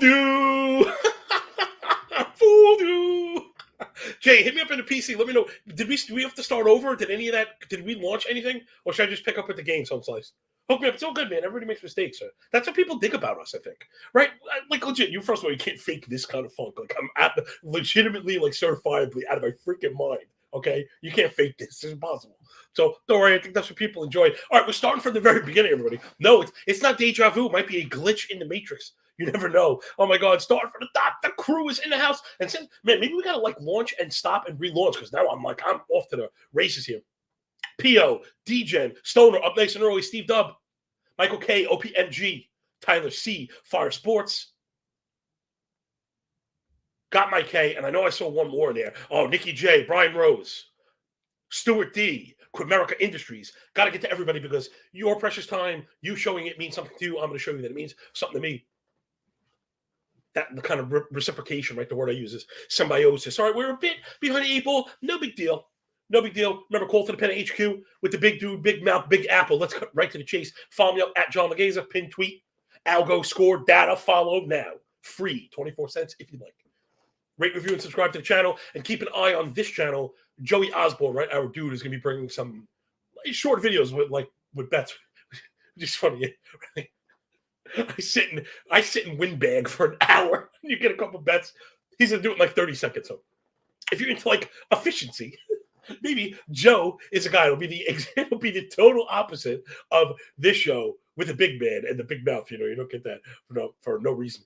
Fooled you. Fooled you. Jay, hit me up in the PC. Let me know. Do we have to start over? Did we launch anything? Or should I just pick up with the games home slice? Hook me up. It's all good, man. Everybody makes mistakes. Sir. That's what people dig about us, I think. Right? Like, legit, first of all, you can't fake this kind of funk. Like, I'm legitimately, like, certifiably out of my freaking mind. Okay? You can't fake this. It's impossible. So, don't worry. I think that's what people enjoy. All right, we're starting from the very beginning, everybody. No, it's not deja vu. It might be a glitch in the Matrix. You never know. Oh, my God. Start from the top. The crew is in the house. And since, man, maybe we got to, like, launch and stop and relaunch because now I'm off to the races here. P.O., D-Gen, Stoner, up nice and early, Steve Dubb, Michael K, OPMG, Tyler C, Fire Sports. Got my K, and I know I saw one more in there. Oh, Nikki J, Brian Rose, Stuart D, Quimerica Industries. Got to get to everybody because your precious time, you showing it means something to you. I'm going to show you that it means something to me. That the kind of reciprocation, right? The word I use is symbiosis. All right, we're a bit behind the eight ball. No big deal. No big deal. Remember, call to the pen HQ with the big dude, big mouth, big apple. Let's cut right to the chase. Follow me up at John Laghezza, pin tweet, algo, score, data, follow now. Free, 24 cents if you like. Rate, review, and subscribe to the channel. And keep an eye on this channel. Joey Osborne, right? Our dude is going to be bringing some short videos with bets. Just funny, right? I sit and win bag for an hour. You get a couple bets. He's going to do it in like 30 seconds. So if you're into like efficiency, maybe Joe is a guy who'll be the total opposite of this show with a big man and the big mouth. You don't get that for no reason.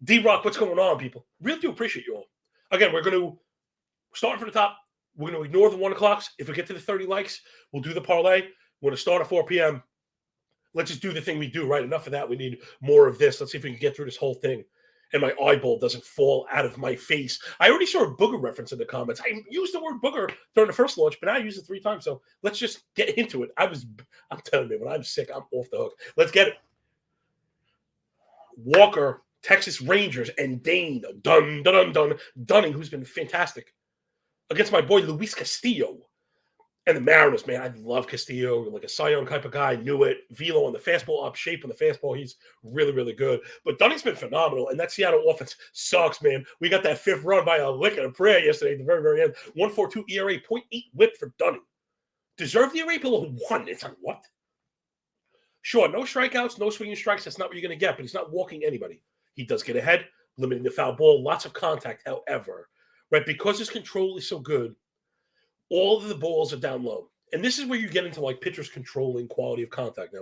D-Rock, what's going on, people? Really do appreciate you all. Again, we're going to start from the top. We're going to ignore the 1 o'clocks. If we get to the 30 likes, we'll do the parlay. We're going to start at 4 p.m. Let's just do the thing we do, right? Enough of that. We need more of this. Let's see if we can get through this whole thing. And my eyeball doesn't fall out of my face. I already saw a booger reference in the comments. I used the word booger during the first launch, but now I used it 3 times. So let's just get into it. I'm telling you, when I'm sick, I'm off the hook. Let's get it. Walker, Texas Rangers, and Dane, Dunning, who's been fantastic, against my boy Luis Castillo. And the Mariners, man, I love Castillo, like a Cy Young type of guy, knew it. Velo on the fastball, up shape on the fastball. He's really, really good. But Dunning's been phenomenal, and that Seattle offense sucks, man. We got that 5th run by a lick and a prayer yesterday at the very, very end. 1.42 ERA, 0.8 whip for Dunning. Deserve the ERA below 1. It's like, what? Sure, no strikeouts, no swinging strikes. That's not what you're going to get, but he's not walking anybody. He does get ahead, limiting the foul ball, lots of contact, however. Right, because his control is so good, all of the balls are down low. And this is where you get into like pitchers controlling quality of contact. Now,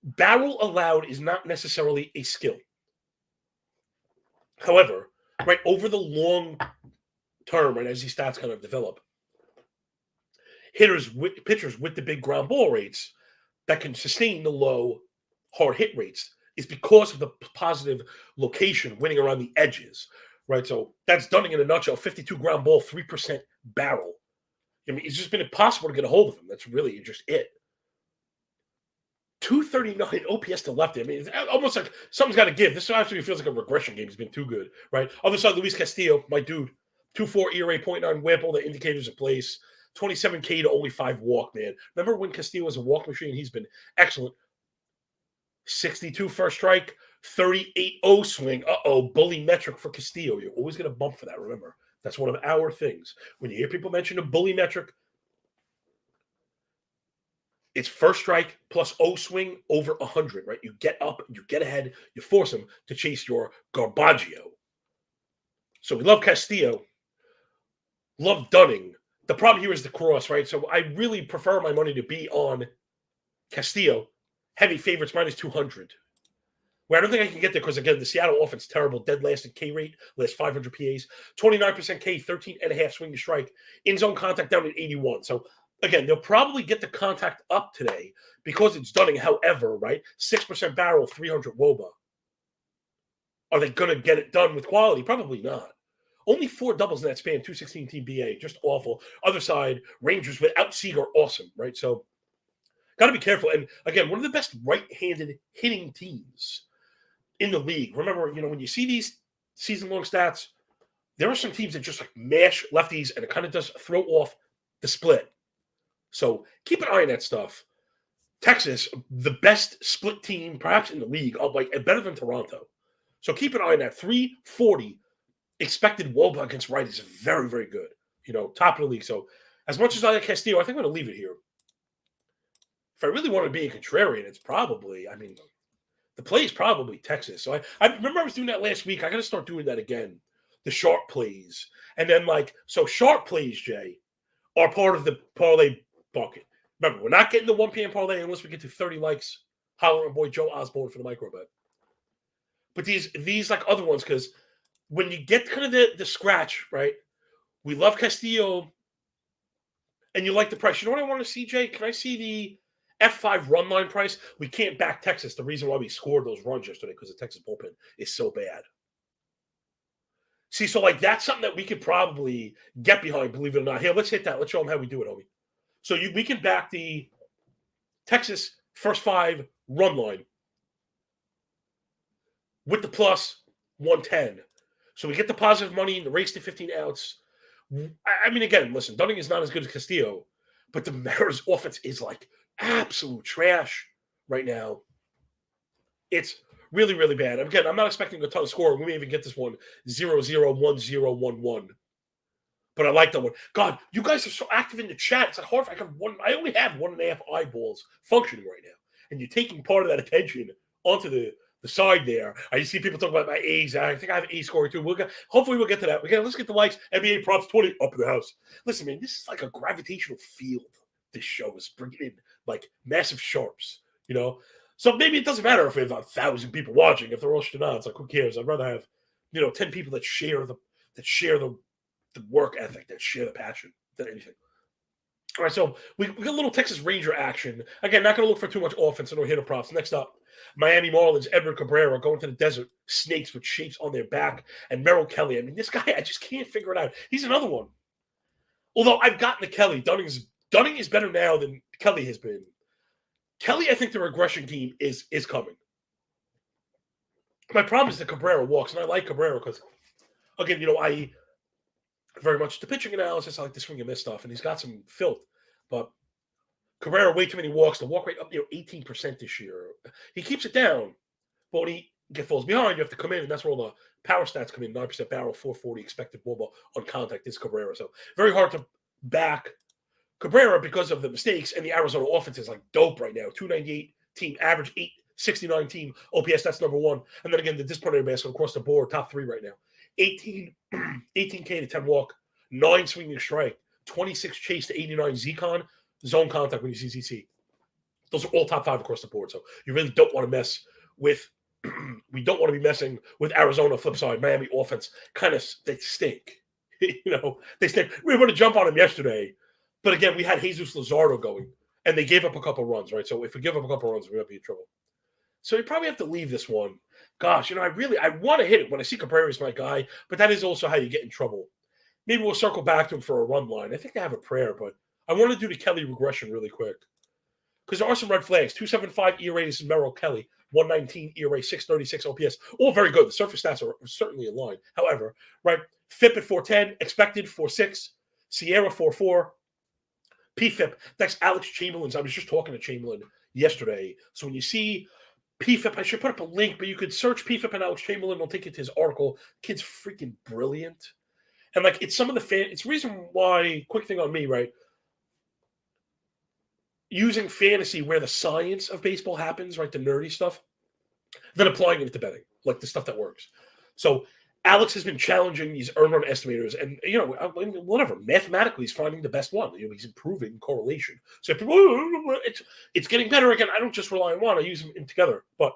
barrel allowed is not necessarily a skill. However, right, over the long term, right, as these stats kind of develop, pitchers with the big ground ball rates that can sustain the low hard hit rates is because of the positive location winning around the edges. Right, so that's Dunning in a nutshell. 52 ground ball, 3% barrel. I mean, it's just been impossible to get a hold of him. That's really just it. 239 OPS to lefty. I mean, it's almost like something's got to give. This actually feels like a regression game. He's been too good, right? Other side, Luis Castillo, my dude. 2.4 ERA, 0.9 whip. All the indicators in place. 27K to only 5 walk, man. Remember when Castillo was a walk machine? He's been excellent. 62 first strike. 38-0 swing. Bully metric for Castillo. You're always going to bump for that, remember. That's one of our things. When you hear people mention a bully metric, it's first strike plus O swing over 100, right? You get up, you get ahead, you force them to chase your Garbaggio. So we love Castillo, love Dunning. The problem here is the cross, right? So I really prefer my money to be on Castillo. Heavy favorites minus 200. Where I don't think I can get there because, again, the Seattle offense terrible. Dead last in K rate, last 500 PAs. 29% K, 13.5 swing to strike. In-zone contact down at 81. So, again, they'll probably get the contact up today because it's Dunning. However, right, 6% barrel, 300 WOBA. Are they going to get it done with quality? Probably not. Only 4 doubles in that span, 216 team BA. Just awful. Other side, Rangers without Seager, awesome, right? So, got to be careful. And, again, one of the best right-handed hitting teams in the league. Remember, when you see these season-long stats, there are some teams that just like mash lefties, and it kind of does throw off the split. So keep an eye on that stuff. Texas, the best split team, perhaps in the league, better than Toronto. So keep an eye on that. 340 expected WOBA against right is very, very good. Top of the league. So as much as I like Castillo, I think I'm going to leave it here. If I really want to be a contrarian, it's probably, the play is probably Texas. So I remember I was doing that last week. I got to start doing that again. The sharp plays. And then so sharp plays, Jay, are part of the parlay bucket. Remember, we're not getting the 1 p.m. parlay unless we get to 30 likes. Holler at boy Joe Osborne for the micro bet. But these like other ones, because when you get kind of the scratch, right? We love Castillo, and you like the price. You know what I want to see, Jay? Can I see the F5 run line price? We can't back Texas. The reason why we scored those runs yesterday because the Texas bullpen is so bad. See, so that's something that we could probably get behind, believe it or not. Here, let's hit that. Let's show them how we do it, homie. So we can back the Texas first 5 run line with the plus 110. So we get the positive money in the race to 15 outs. Again, listen, Dunning is not as good as Castillo, but the Mariners' offense is absolute trash right now. It's really, really bad. Again, I'm not expecting a ton of score. We may even get this one 0-0, 1-0, 1-1. But I like that one. God, you guys are so active in the chat. It's hard. I only have 1.5 eyeballs functioning right now. And you're taking part of that attention onto the side there. I see people talking about my A's. I think I have A scoring too. Hopefully we'll get to that. Let's get the likes. NBA props 20 up in the house. Listen, man, this is like a gravitational field. This show is bringing in massive sharps, So maybe it doesn't matter if we have 1,000 people watching. If they're all It's who cares? I'd rather have 10 people that share the work ethic, that share the passion than anything. All right, so we got a little Texas Ranger action. Again, not going to look for too much offense. No hitter props. Next up, Miami Marlins, Edward Cabrera going to the desert. Snakes with shapes on their back. And Merrill Kelly. This guy, I just can't figure it out. He's another one. Although I've gotten to Kelly. Dunning is better now than Kelly has been. Kelly, I think the regression game is coming. My problem is that Cabrera walks, and I like Cabrera because, again, I very much the pitching analysis. I like the swing and miss stuff, and he's got some filth. But Cabrera, way too many walks. The walk rate up 18% this year. He keeps it down, but when he falls behind, you have to come in, and that's where all the power stats come in. 9% barrel, 440 expected WOBA on contact. This Cabrera, so very hard to back Cabrera because of the mistakes, and the Arizona offense is dope right now. 298 team average, 869 team OPS. That's number 1. And then again, the disciplinary basket across the board, top 3 right now. 18K to 10 walk, 9 swinging strike, 26 chase to 89 Z-con, zone contact when you see ZC. Those are all top 5 across the board. So you really don't want to mess with. We don't want to be messing with Arizona. Flip side, Miami offense they stink. They stink. We were going to jump on them yesterday, but again, we had Jesus Luzardo going, and they gave up a couple runs, right? So if we give up a couple runs, we're going to be in trouble. So you probably have to leave this one. Gosh, I want to hit it when I see Cabrera is my guy, but that is also how you get in trouble. Maybe we'll circle back to him for a run line. I think I have a prayer, but I want to do the Kelly regression really quick because there are some red flags. 275 ERA is Merrill Kelly, 119 ERA, 636 OPS. All very good. The surface stats are certainly in line. However, right, FIP at 410, expected 4.6, Sierra 4.4, PFIP. That's Alex Chamberlain's. I was just talking to Chamberlain yesterday. So when you see PFIP, I should put up a link, but you could search PFIP and Alex Chamberlain. It'll take you to his article. Kid's freaking brilliant. And it's some of the it's the reason why, quick thing on me, right? Using fantasy where the science of baseball happens, right? The nerdy stuff, then applying it to betting, the stuff that works. So Alex has been challenging these earn run estimators, and whatever, mathematically he's finding the best one. He's improving correlation. So it's getting better again. I don't just rely on one; I use them together. But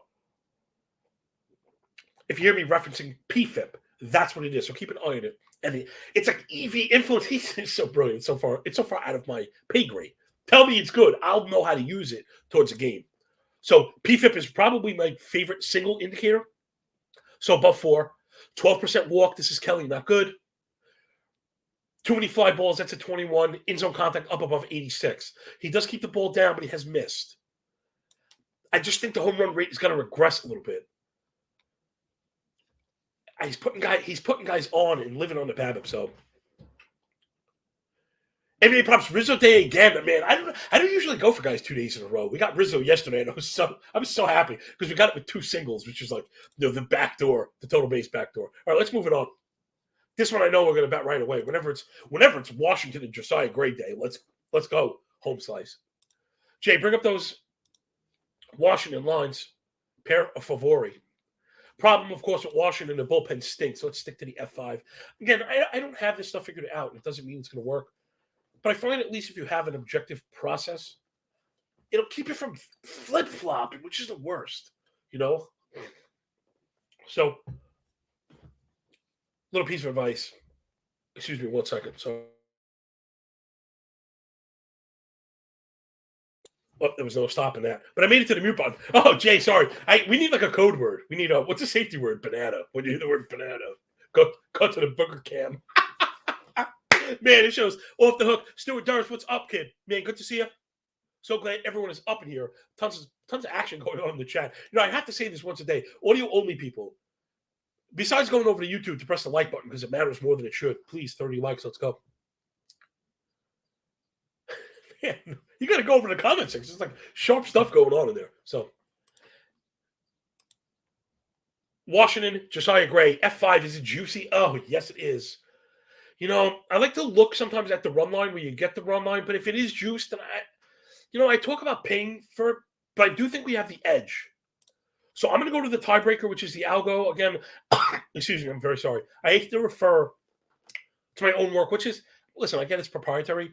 if you hear me referencing PFIP, that's what it is. So keep an eye on it. And it's EV influence. He's so brilliant so far. It's so far out of my pay grade. Tell me it's good. I'll know how to use it towards a game. So PFIP is probably my favorite single indicator. So above 4. 12% walk. This is Kelly. Not good. Too many fly balls. That's a 21. In-zone contact up above 86. He does keep the ball down, but he has missed. I just think the home run rate is going to regress a little bit. He's putting guys on and living on the BABIP. So NBA props Rizzo Day again, man. I don't usually go for guys 2 days in a row. We got Rizzo yesterday, and I was so happy because we got it with 2 singles, which is like the back door, the total base back door. All right, let's move it on. This one I know we're gonna bet right away. Whenever it's Washington and Josiah Gray Day, let's go home slice. Jay, bring up those Washington lines. Per favore. Problem, of course, with Washington, the bullpen stinks. So let's stick to the F5. Again, I don't have this stuff figured out. It doesn't mean it's going to work. But I find at least if you have an objective process, it'll keep you from flip-flopping, which is the worst, you know? So, little piece of advice. Excuse me 1 second. So, there was no stopping that. But I made it to the mute button. Oh, Jay, sorry. We need like a code word. We need what's a safety word? Banana. When you hear the word banana, go to the booger cam. Man, it shows off the hook. Stuart Durst, what's up, kid? Man, good to see you. So glad everyone is up in here. Tons of action going on in the chat. You know, I have to say this once a day. Audio only people. Besides going over to YouTube to press the like button because it matters more than it should. Please, 30 likes. Let's go. Man, you got to go over to the comment section. There's like sharp stuff going on in there. So, Washington, Josiah Gray, F5, is it juicy? Oh, yes, it is. You know, I like to look sometimes at the run line where you get the run line, but if it is juiced, then I talk about paying for it, but I do think we have the edge. So I'm going to go to the tiebreaker, which is the algo. Again, excuse me, I'm very sorry. I hate to refer to my own work, which is, listen, I get it's proprietary,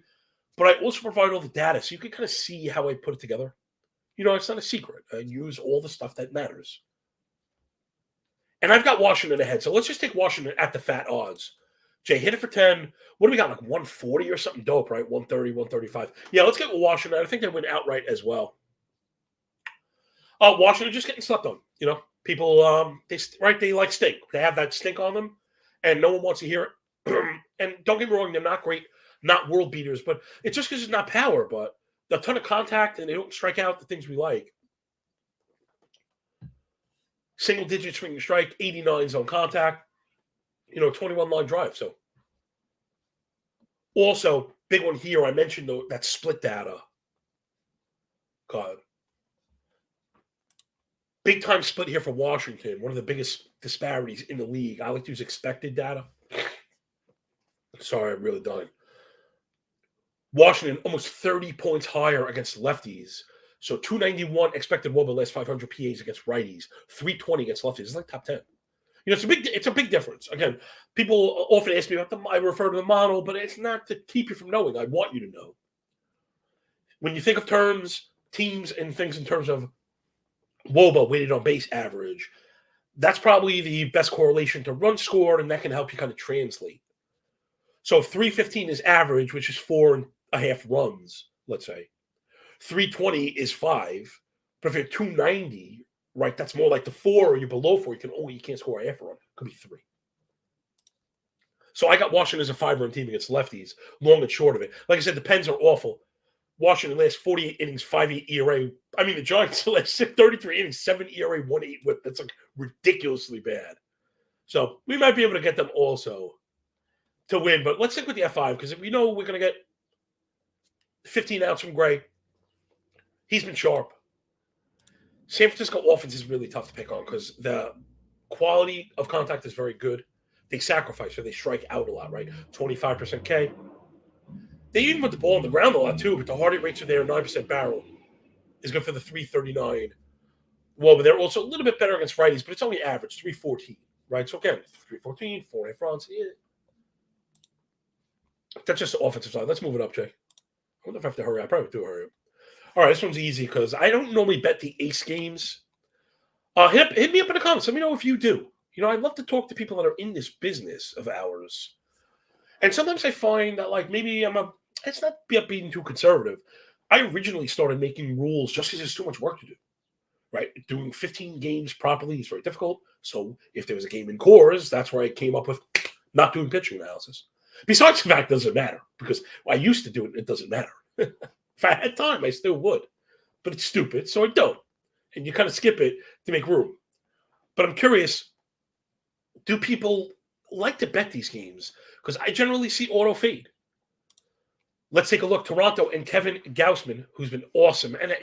but I also provide all the data so you can kind of see how I put it together. You know, it's not a secret. I use all the stuff that matters. And I've got Washington ahead, so let's just take Washington at the fat odds. Jay, hit it for 10. What do we got, like 140 or something dope, right? 130, 135. Yeah, let's get with Washington. I think they win outright as well. Washington just getting slept on. You know, people, they like stink. They have that stink on them, and no one wants to hear it. And don't get me wrong, they're not great, not world beaters, but it's just because it's not power, but a ton of contact, and they don't strike out the things we like. Single-digit swing and strike, 89s on contact. 21 line drive. So, also, big one here, I mentioned that split data. God. Big time split here for Washington. One of the biggest disparities in the league. I like to use expected data. Sorry, I'm really dying. Washington almost 30 points higher against lefties. So 291 expected WOBA last 500 PAs against righties, 320 against lefties. It's like top 10. It's a big difference. Again, people often ask me about I refer to the model, but it's not to keep you from knowing. I want you to know. When you think of terms, teams, and things in terms of WOBA, weighted on base average, that's probably the best correlation to run scored, and that can help you kind of translate. So if 315 is average, which is 4.5 runs, let's say, 320 is 5, but if you're 290, right, that's more like the 4 or you're below 4. You can't score a half a run. Could be 3. So I got Washington as a 5-run team against lefties, long and short of it. Like I said, the Pens are awful. Washington last 48 innings, 5.8 ERA. I mean, the Giants last 33 innings, 7 ERA, 1.8 whip. That's like ridiculously bad. So we might be able to get them also to win. But let's stick with the F5 because we know we're going to get 15 outs from Gray. He's been sharp. San Francisco offense is really tough to pick on because the quality of contact is very good. They sacrifice, so they strike out a lot, right? 25% K. They even put the ball on the ground a lot, too, but the hard hit rates are there. 9% barrel is good for the 339. Well, but they're also a little bit better against righties, but it's only average, 314, right? So, again, 314, 4.5 runs. Yeah. That's just the offensive side. Let's move it up, Jay. I wonder if I have to hurry. I probably do hurry up. All right, this one's easy because I don't normally bet the ace games. Hit me up in the comments. Let me know if you do. I love to talk to people that are in this business of ours. And sometimes I find that, like, maybe it's not being too conservative. I originally started making rules just because there's too much work to do, right? Doing 15 games properly is very difficult. So if there was a game in cores, that's where I came up with not doing pitching analysis. Besides the fact it doesn't matter because I used to do it and it doesn't matter. If I had time, I still would. But it's stupid, so I don't. And you kind of skip it to make room. But I'm curious, do people like to bet these games? Because I generally see auto fade. Let's take a look. Toronto and Kevin Gausman, who's been awesome. And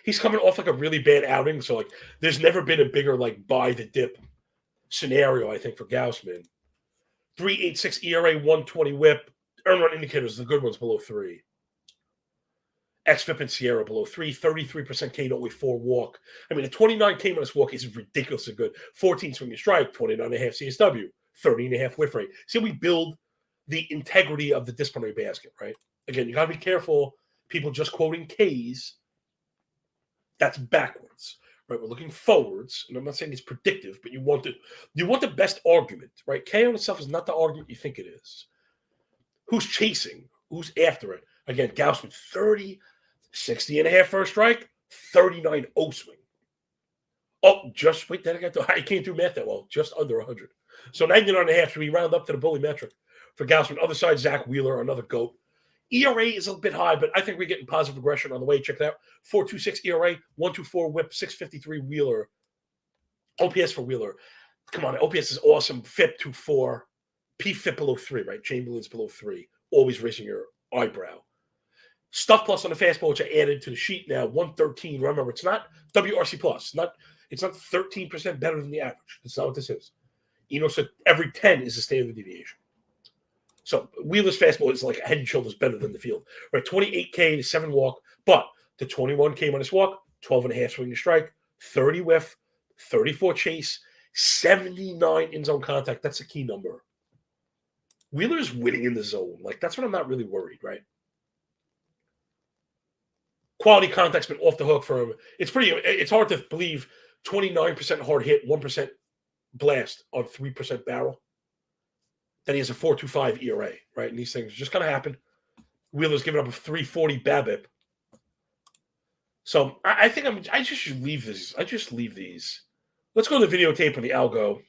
he's coming off like a really bad outing. So, like, there's never been a bigger, like, buy the dip scenario, I think, for Gausman. 3.86 ERA, 120 whip. Earn run indicators, the good ones below 3. XFIP and Sierra below 3. 33% K to only 4 walk. I mean, a 29 K minus walk is ridiculously good. 14 swing and strike, 29.5 CSW, 30.5 whiff rate. See, we build the integrity of the disciplinary basket, right? Again, you got to be careful. People just quoting Ks, that's backwards, right? We're looking forwards, and I'm not saying it's predictive, but you want the best argument, right? K on itself is not the argument you think it is. Who's chasing? Who's after it? Again, Gausman, 30, 60.5 first strike, 39 O swing. Oh, just wait, then I can't do math that well. Just under 100. So 99.5 should we round up to the bully metric for Gausman. Other side, Zach Wheeler, another GOAT. ERA is a bit high, but I think we're getting positive regression on the way. Check that out. 4.26 ERA, 1.24 whip, 6.53 Wheeler. OPS for Wheeler. Come on, OPS is awesome. FIP 2.4. PFIP below 3, right? Chamberlain's below 3. Always raising your eyebrow. Stuff plus on the fastball, which I added to the sheet now, 113. Remember, it's not WRC plus. It's not 13% better than the average. That's not what this is. So every 10 is a standard deviation. So Wheeler's fastball is like head and shoulders better than the field. Right, 28K to 7 walk, but the 21K minus walk, 12.5 swing to strike, 30 whiff, 34 chase, 79 in zone contact. That's a key number. Wheeler's winning in the zone. Like, that's when I'm not really worried, right? Quality contact's been off the hook for him. It's hard to believe 29% hard hit, 1% blast on 3% barrel. Then he has a 4.25 ERA, right? And these things just kind of happen. Wheeler's giving up a 3.40 BABIP. So I think I just should leave this. I just leave these. Let's go to the videotape on the algo.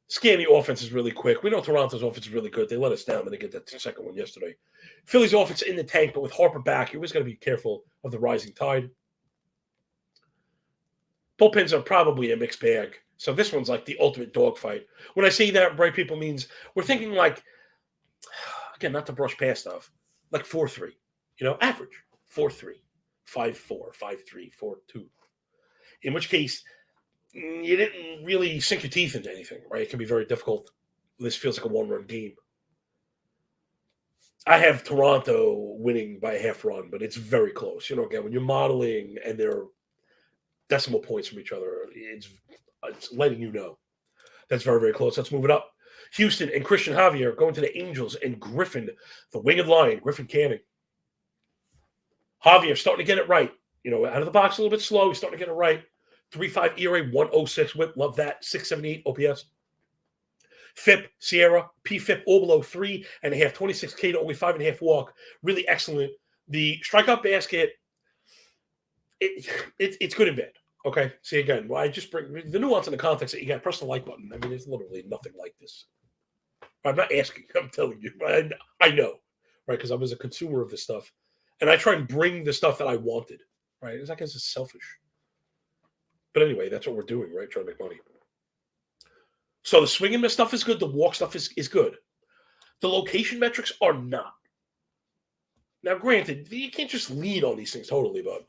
Scan the offense is really quick. We know Toronto's offense is really good. They let us down when they get that second one yesterday. Philly's offense in the tank, but with Harper back, you always got to be careful of the rising tide. Bullpens are probably a mixed bag. So this one's like the ultimate dogfight. When I say that, bright people means we're thinking like, again, not to brush past stuff, like 4.3, average 4.3, 5.4, 5.3, 4.2. In which case, you didn't really sink your teeth into anything, right? It can be very difficult. This feels like a one-run game. I have Toronto winning by a half run, but it's very close. Again, when you're modeling and they're decimal points from each other, it's letting you know. That's very, very close. Let's move it up. Houston and Christian Javier going to the Angels, and Griffin, the winged lion, Griffin Canning. Javier starting to get it right. Out of the box a little bit slow. He's starting to get it right. 3.5 ERA, 1.06 whip. Love that. 6.78 OPS. FIP, Sierra, PFIP, all below 3.5, 26K to only 5.5 walk. Really excellent. The strikeout basket, it's good and bad. Okay. See, again, I just bring the nuance in the context that you got to press the like button. I mean, there's literally nothing like this. I'm not asking. I'm telling you. I know, right? Because I was a consumer of this stuff. And I try and bring the stuff that I wanted, right? I guess it's selfish. But anyway, that's what we're doing, right? Trying to make money. So the swing and miss stuff is good. The walk stuff is good. The location metrics are not. Now, granted, you can't just lean on these things totally, but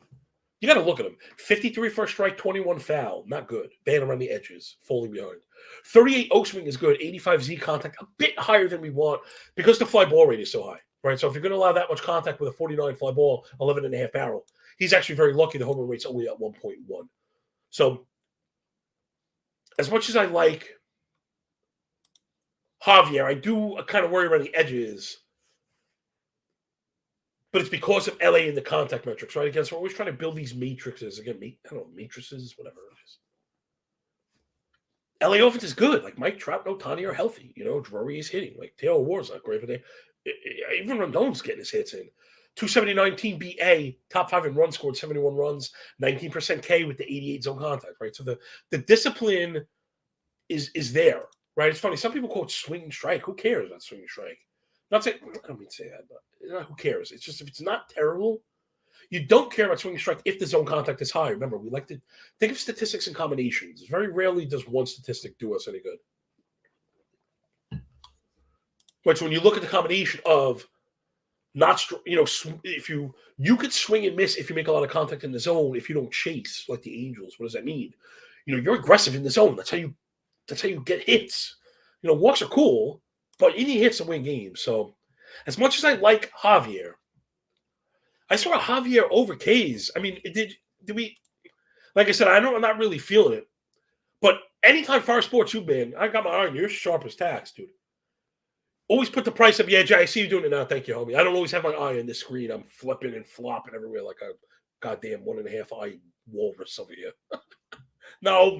you got to look at them. 53 first strike, 21 foul. Not good. Bad around the edges, falling behind. 38 O swing is good. 85 Z contact, a bit higher than we want because the fly ball rate is so high, right? So if you're going to allow that much contact with a 49 fly ball, 11.5 barrel, he's actually very lucky the home run rate's only at 1.1. So as much as I like Javier, I do kind of worry around the edges. But it's because of LA and the contact metrics, right? Again, so we're always trying to build these matrices. Again, matrices, whatever it is. LA offense is good. Like Mike Trout and Ohtani are healthy. Drury is hitting. Like Taylor Ward's not great, but even Rendon's getting his hits in. 279 team BA, top 5 in runs scored, 71 runs, 19% K with the 88 zone contact, right? So the discipline is there, right? It's funny. Some people quote swing and strike. Who cares about swing and strike? Not saying, I don't mean to say that, but who cares? It's just if it's not terrible, you don't care about swing and strike if the zone contact is high. Remember, we like to think of statistics and combinations. Very rarely does one statistic do us any good. Right, so when you look at the combination of Not, if you could swing and miss if you make a lot of contact in the zone. If you don't chase like the Angels, what does that mean? You're aggressive in the zone. That's how you get hits. Walks are cool, but you need hits to win games. So, as much as I like Javier, I saw Javier over K's. I mean, did we? Like I said, I'm not really feeling it. But anytime Fire Sports you've been, I got my eye on you. You're sharp as tacks, dude. Always put the price up. Yeah, Jay, I see you doing it now. Thank you, homie. I don't always have my eye on the screen. I'm flipping and flopping everywhere like a goddamn 1.5 eye walrus over here. No.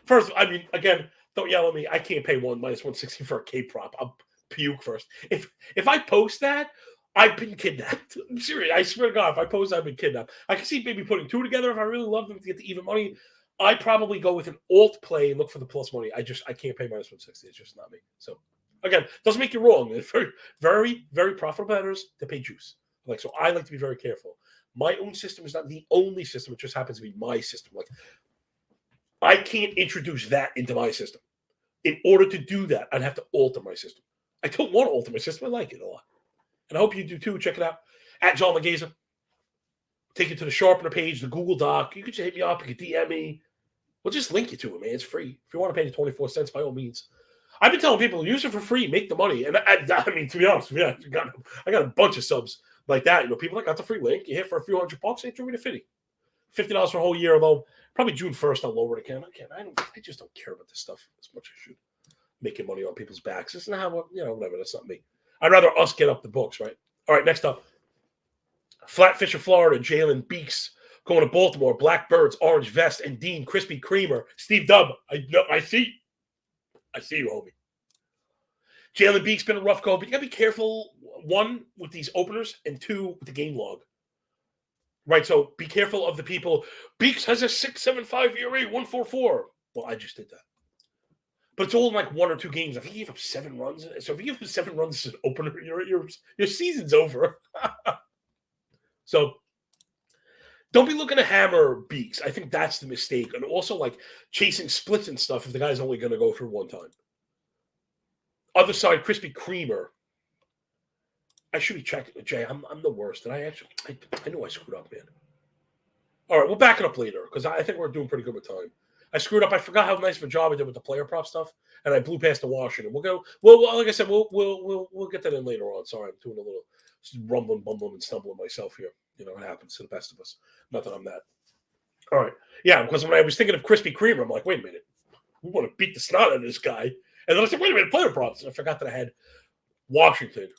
First, I mean, again, don't yell at me. I can't pay -160 for a K prop. I'll puke first. If I post that, I've been kidnapped. I'm serious. I swear to God, if I post, I've been kidnapped. I can see maybe putting two together if I really love them to get the even money. I probably go with an alt play and look for the plus money. I can't pay -160. It's just not me. So again, doesn't make you wrong. It's very, very, very profitable bettors to pay juice. So I like to be very careful. My own system is not the only system. It just happens to be my system. I can't introduce that into my system. In order to do that, I'd have to alter my system. I don't want to alter my system. I like it a lot. And I hope you do too. Check it out. At John Laghezza. Take you to the Sharpener page, the Google Doc. You can just hit me up. You can DM me. We'll just link you to it, man. It's free. If you want to pay the 24 cents, by all means. I've been telling people, use it for free, make the money. And I mean, to be honest, I got a bunch of subs like that. People that got the free link, you hit for a few $100, they threw me to $50 for a whole year, although probably June 1st I'll lower it again. I just don't care about this stuff as much as I should. Making money on people's backs. It's not whatever. That's not me. I'd rather us get up the books, right? All right, next up. Flatfisher, Florida, Jalen Beeks going to Baltimore, Blackbirds, Orange Vest, and Dean Krispy Kremer. Steve Dubb, I see you, homie. Jalen Beeks been a rough go, but you got to be careful, one, with these openers, and two, with the game log. Right, so be careful of the people. Beeks has a 6.75 ERA, 1.44. Well, I just did that. But it's all in like one or two games. I think he gave up 7 runs. So if you give him 7 runs as an opener, your season's over. So don't be looking to hammer Beeks. I think that's the mistake. And also chasing splits and stuff if the guy's only going to go through one time. Other side, Krispy Kremer. I should be checking. Jay, I'm the worst. And I know I screwed up, man. All right, we'll back it up later because I think we're doing pretty good with time. I screwed up. I forgot how nice of a job I did with the player prop stuff, and I blew past the Washington. We'll go. Well, like I said, we'll get that in later on. Sorry, I'm doing a little rumbling, bumbling, and stumbling myself here. It happens to the best of us. Not that I'm that. All right, yeah. Because when I was thinking of Krispy Kremer, I'm like, wait a minute, we want to beat the snot out of this guy. And then I said, wait a minute, player props. And I forgot that I had Washington.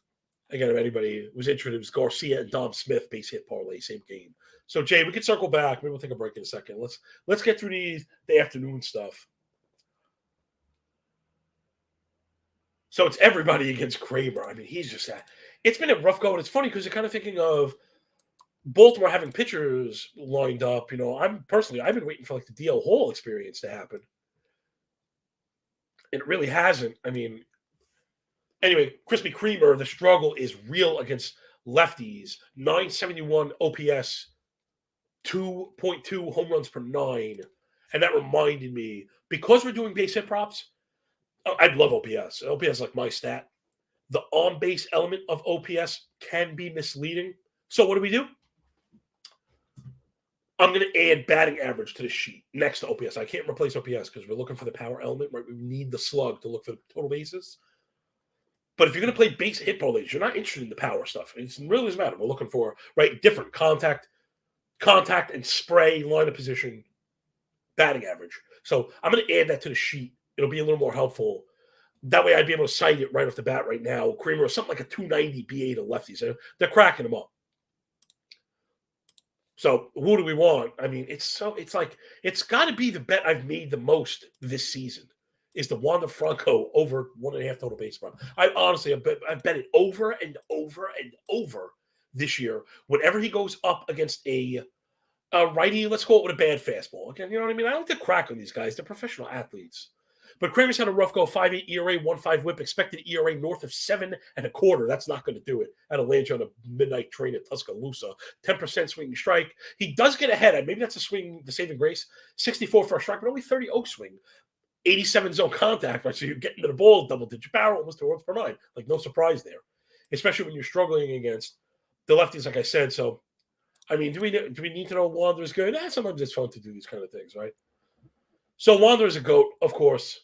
Again, if anybody was interested, it was Garcia and Dom Smith base hit parlay, same game. So Jay, we can circle back. Maybe we'll take a break in a second. Let's get through the afternoon stuff. So it's everybody against Kramer. I mean, he's just it's been a rough go, and it's funny because you're kind of thinking of Baltimore having pitchers lined up. I've been waiting for the DL Hall experience to happen. It really hasn't. I mean, anyway, Krispy Kremer, the struggle is real against lefties. 971 OPS, 2.2 home runs per 9. And that reminded me, because we're doing base hit props, I'd love OPS. OPS is like my stat. The on-base element of OPS can be misleading. So what do? I'm going to add batting average to the sheet next to OPS. I can't replace OPS because we're looking for the power element, right? We need the slug to look for the total bases. But if you're going to play base hit parlays, you're not interested in the power stuff. It really doesn't matter. We're looking for, different contact and spray, line of position, batting average. So I'm going to add that to the sheet. It'll be a little more helpful. That way I'd be able to cite it right off the bat right now. Kremer is something like a 290 BA to lefties. They're cracking them up. So who do we want? I mean, it's got to be the bet I've made the most this season is the Wander Franco over 1.5 total base run. I honestly, I've bet it over and over and over this year. Whenever he goes up against a righty, let's call it with a bad fastball. Again, you know what I mean? I like to crack on these guys. They're professional athletes. But Kramer's had a rough go, 5.8 ERA, 1.5 whip, expected ERA north of 7.25. That's not going to do it. At a land on a midnight train at Tuscaloosa. 10% swinging strike. He does get ahead. Maybe that's a swing, the saving grace. 64 for a strike, but only 30 oak swing. 87 zone contact, right? So you're getting to the ball, double-digit barrel, almost 2 runs per 9. No surprise there. Especially when you're struggling against the lefties, like I said. So, I mean, do we need to know Wander's good? Sometimes it's fun to do these kind of things, right? So Wander's a GOAT, of course.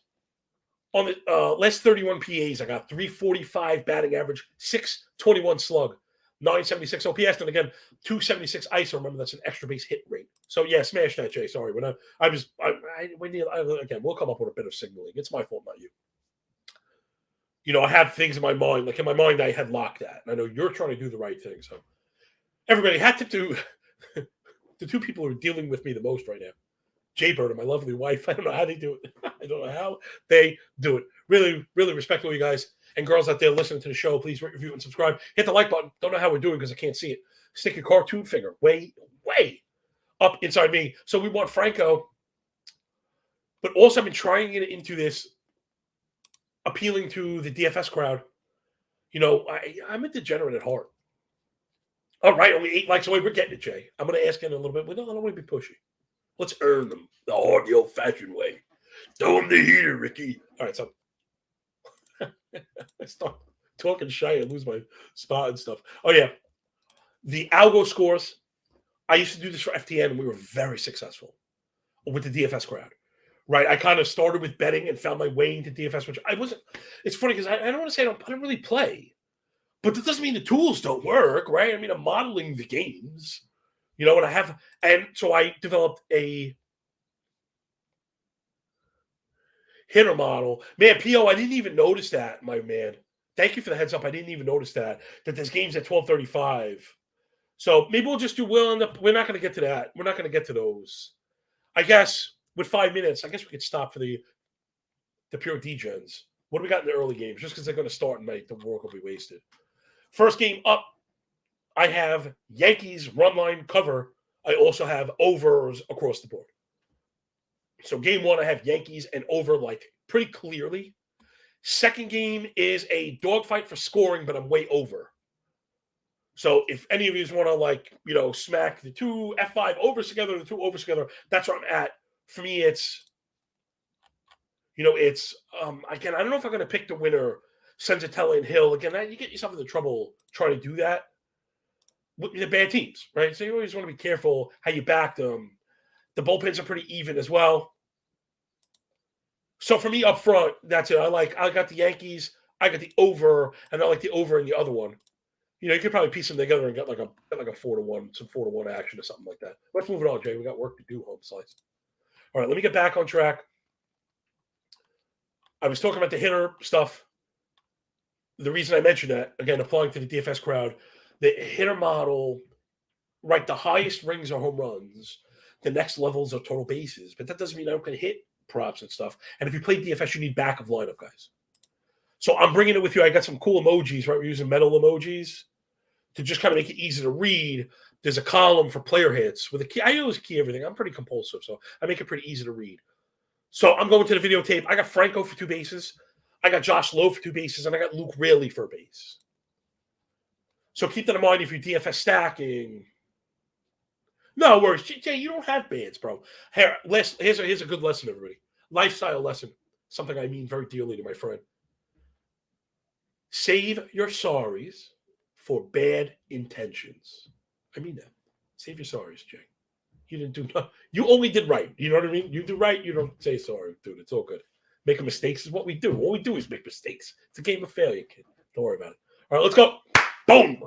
On the last 31 PAs, I got 345 batting average, 621 slug, 976 OPS, and again, 276 ISO. Remember, that's an extra base hit rate. So, yeah, smash that, Jay. Sorry. Again, we'll come up with a bit of signaling. It's my fault, not you. I have things in my mind. Like in my mind, I had locked that. And I know you're trying to do the right thing. So, everybody had to do the two people who are dealing with me the most right now. Jay Bird and my lovely wife. I don't know how they do it. I don't know how they do it. Really, really respect all you guys and girls out there listening to the show. Please rate, review, and subscribe. Hit the like button. Don't know how we're doing because I can't see it. Stick your cartoon finger way, way up inside me. So we want Franco. But also I've been trying to get into this, appealing to the DFS crowd. I'm a degenerate at heart. All right, only 8 likes away. We're getting it, Jay. I'm going to ask in a little bit. We don't want to be pushy. Let's earn them the hard, the old-fashioned way. Throw them the heater, Ricky. All right, so I start talking shy and lose my spot and stuff. Oh, yeah. The algo scores, I used to do this for FTN, and we were very successful with the DFS crowd, right? I kind of started with betting and found my way into DFS, which I wasn't. It's funny because I don't want to say I don't really play, but that doesn't mean the tools don't work, right? I mean, I'm modeling the games. And so I developed a hitter model. Man, P.O., I didn't even notice that, my man. Thank you for the heads up. I didn't even notice that there's games at 12:35. So maybe we're not going to get to that. We're not going to get to those. I guess with 5 minutes, I guess we could stop for the pure degens. What do we got in the early games? Just because they're going to start and the work will be wasted. First game up. I have Yankees run line cover. I also have overs across the board. So game 1, I have Yankees and over pretty clearly. Second game is a dogfight for scoring, but I'm way over. So if any of you want to smack the two F5 overs together, the two overs together, that's where I'm at. For me, it's again, I don't know if I'm going to pick the winner, Senzatella and Hill. Again, you get yourself into trouble trying to do that. The bad teams, right? So you always want to be careful how you back them. The bullpens are pretty even as well. So for me up front, that's it. I got the Yankees, I got the over, and I like the over in the other one. You could probably piece them together and get like a 4-1, some 4-1 action or something like that. Let's move it on, Jay. We got work to do, home slice. All right, let me get back on track. I was talking about the hitter stuff. The reason I mentioned that, again, applying to the DFS crowd, the hitter model, right, the highest rings are home runs. The next levels are total bases. But that doesn't mean I don't can hit props and stuff. And if you play DFS, you need back of lineup guys. So I'm bringing it with you. I got some cool emojis, right? We're using metal emojis to just kind of make it easy to read. There's a column for player hits with a key. I always key everything. I'm pretty compulsive, so I make it pretty easy to read. So I'm going to the videotape. I got Franco for 2 bases. I got Josh Lowe for 2 bases, and I got Luke Raley for a base. So keep that in mind if you're DFS stacking. No worries. Jay, you don't have bands, bro. Here's a good lesson, everybody. Lifestyle lesson. Something I mean very dearly to my friend. Save your sorries for bad intentions. I mean that. Save your sorries, Jay. You didn't do nothing. You only did right. You know what I mean? You do right, you don't say sorry, dude. It's all good. Making mistakes is what we do. All we do is make mistakes. It's a game of failure, kid. Don't worry about it. All right, let's go. Boom.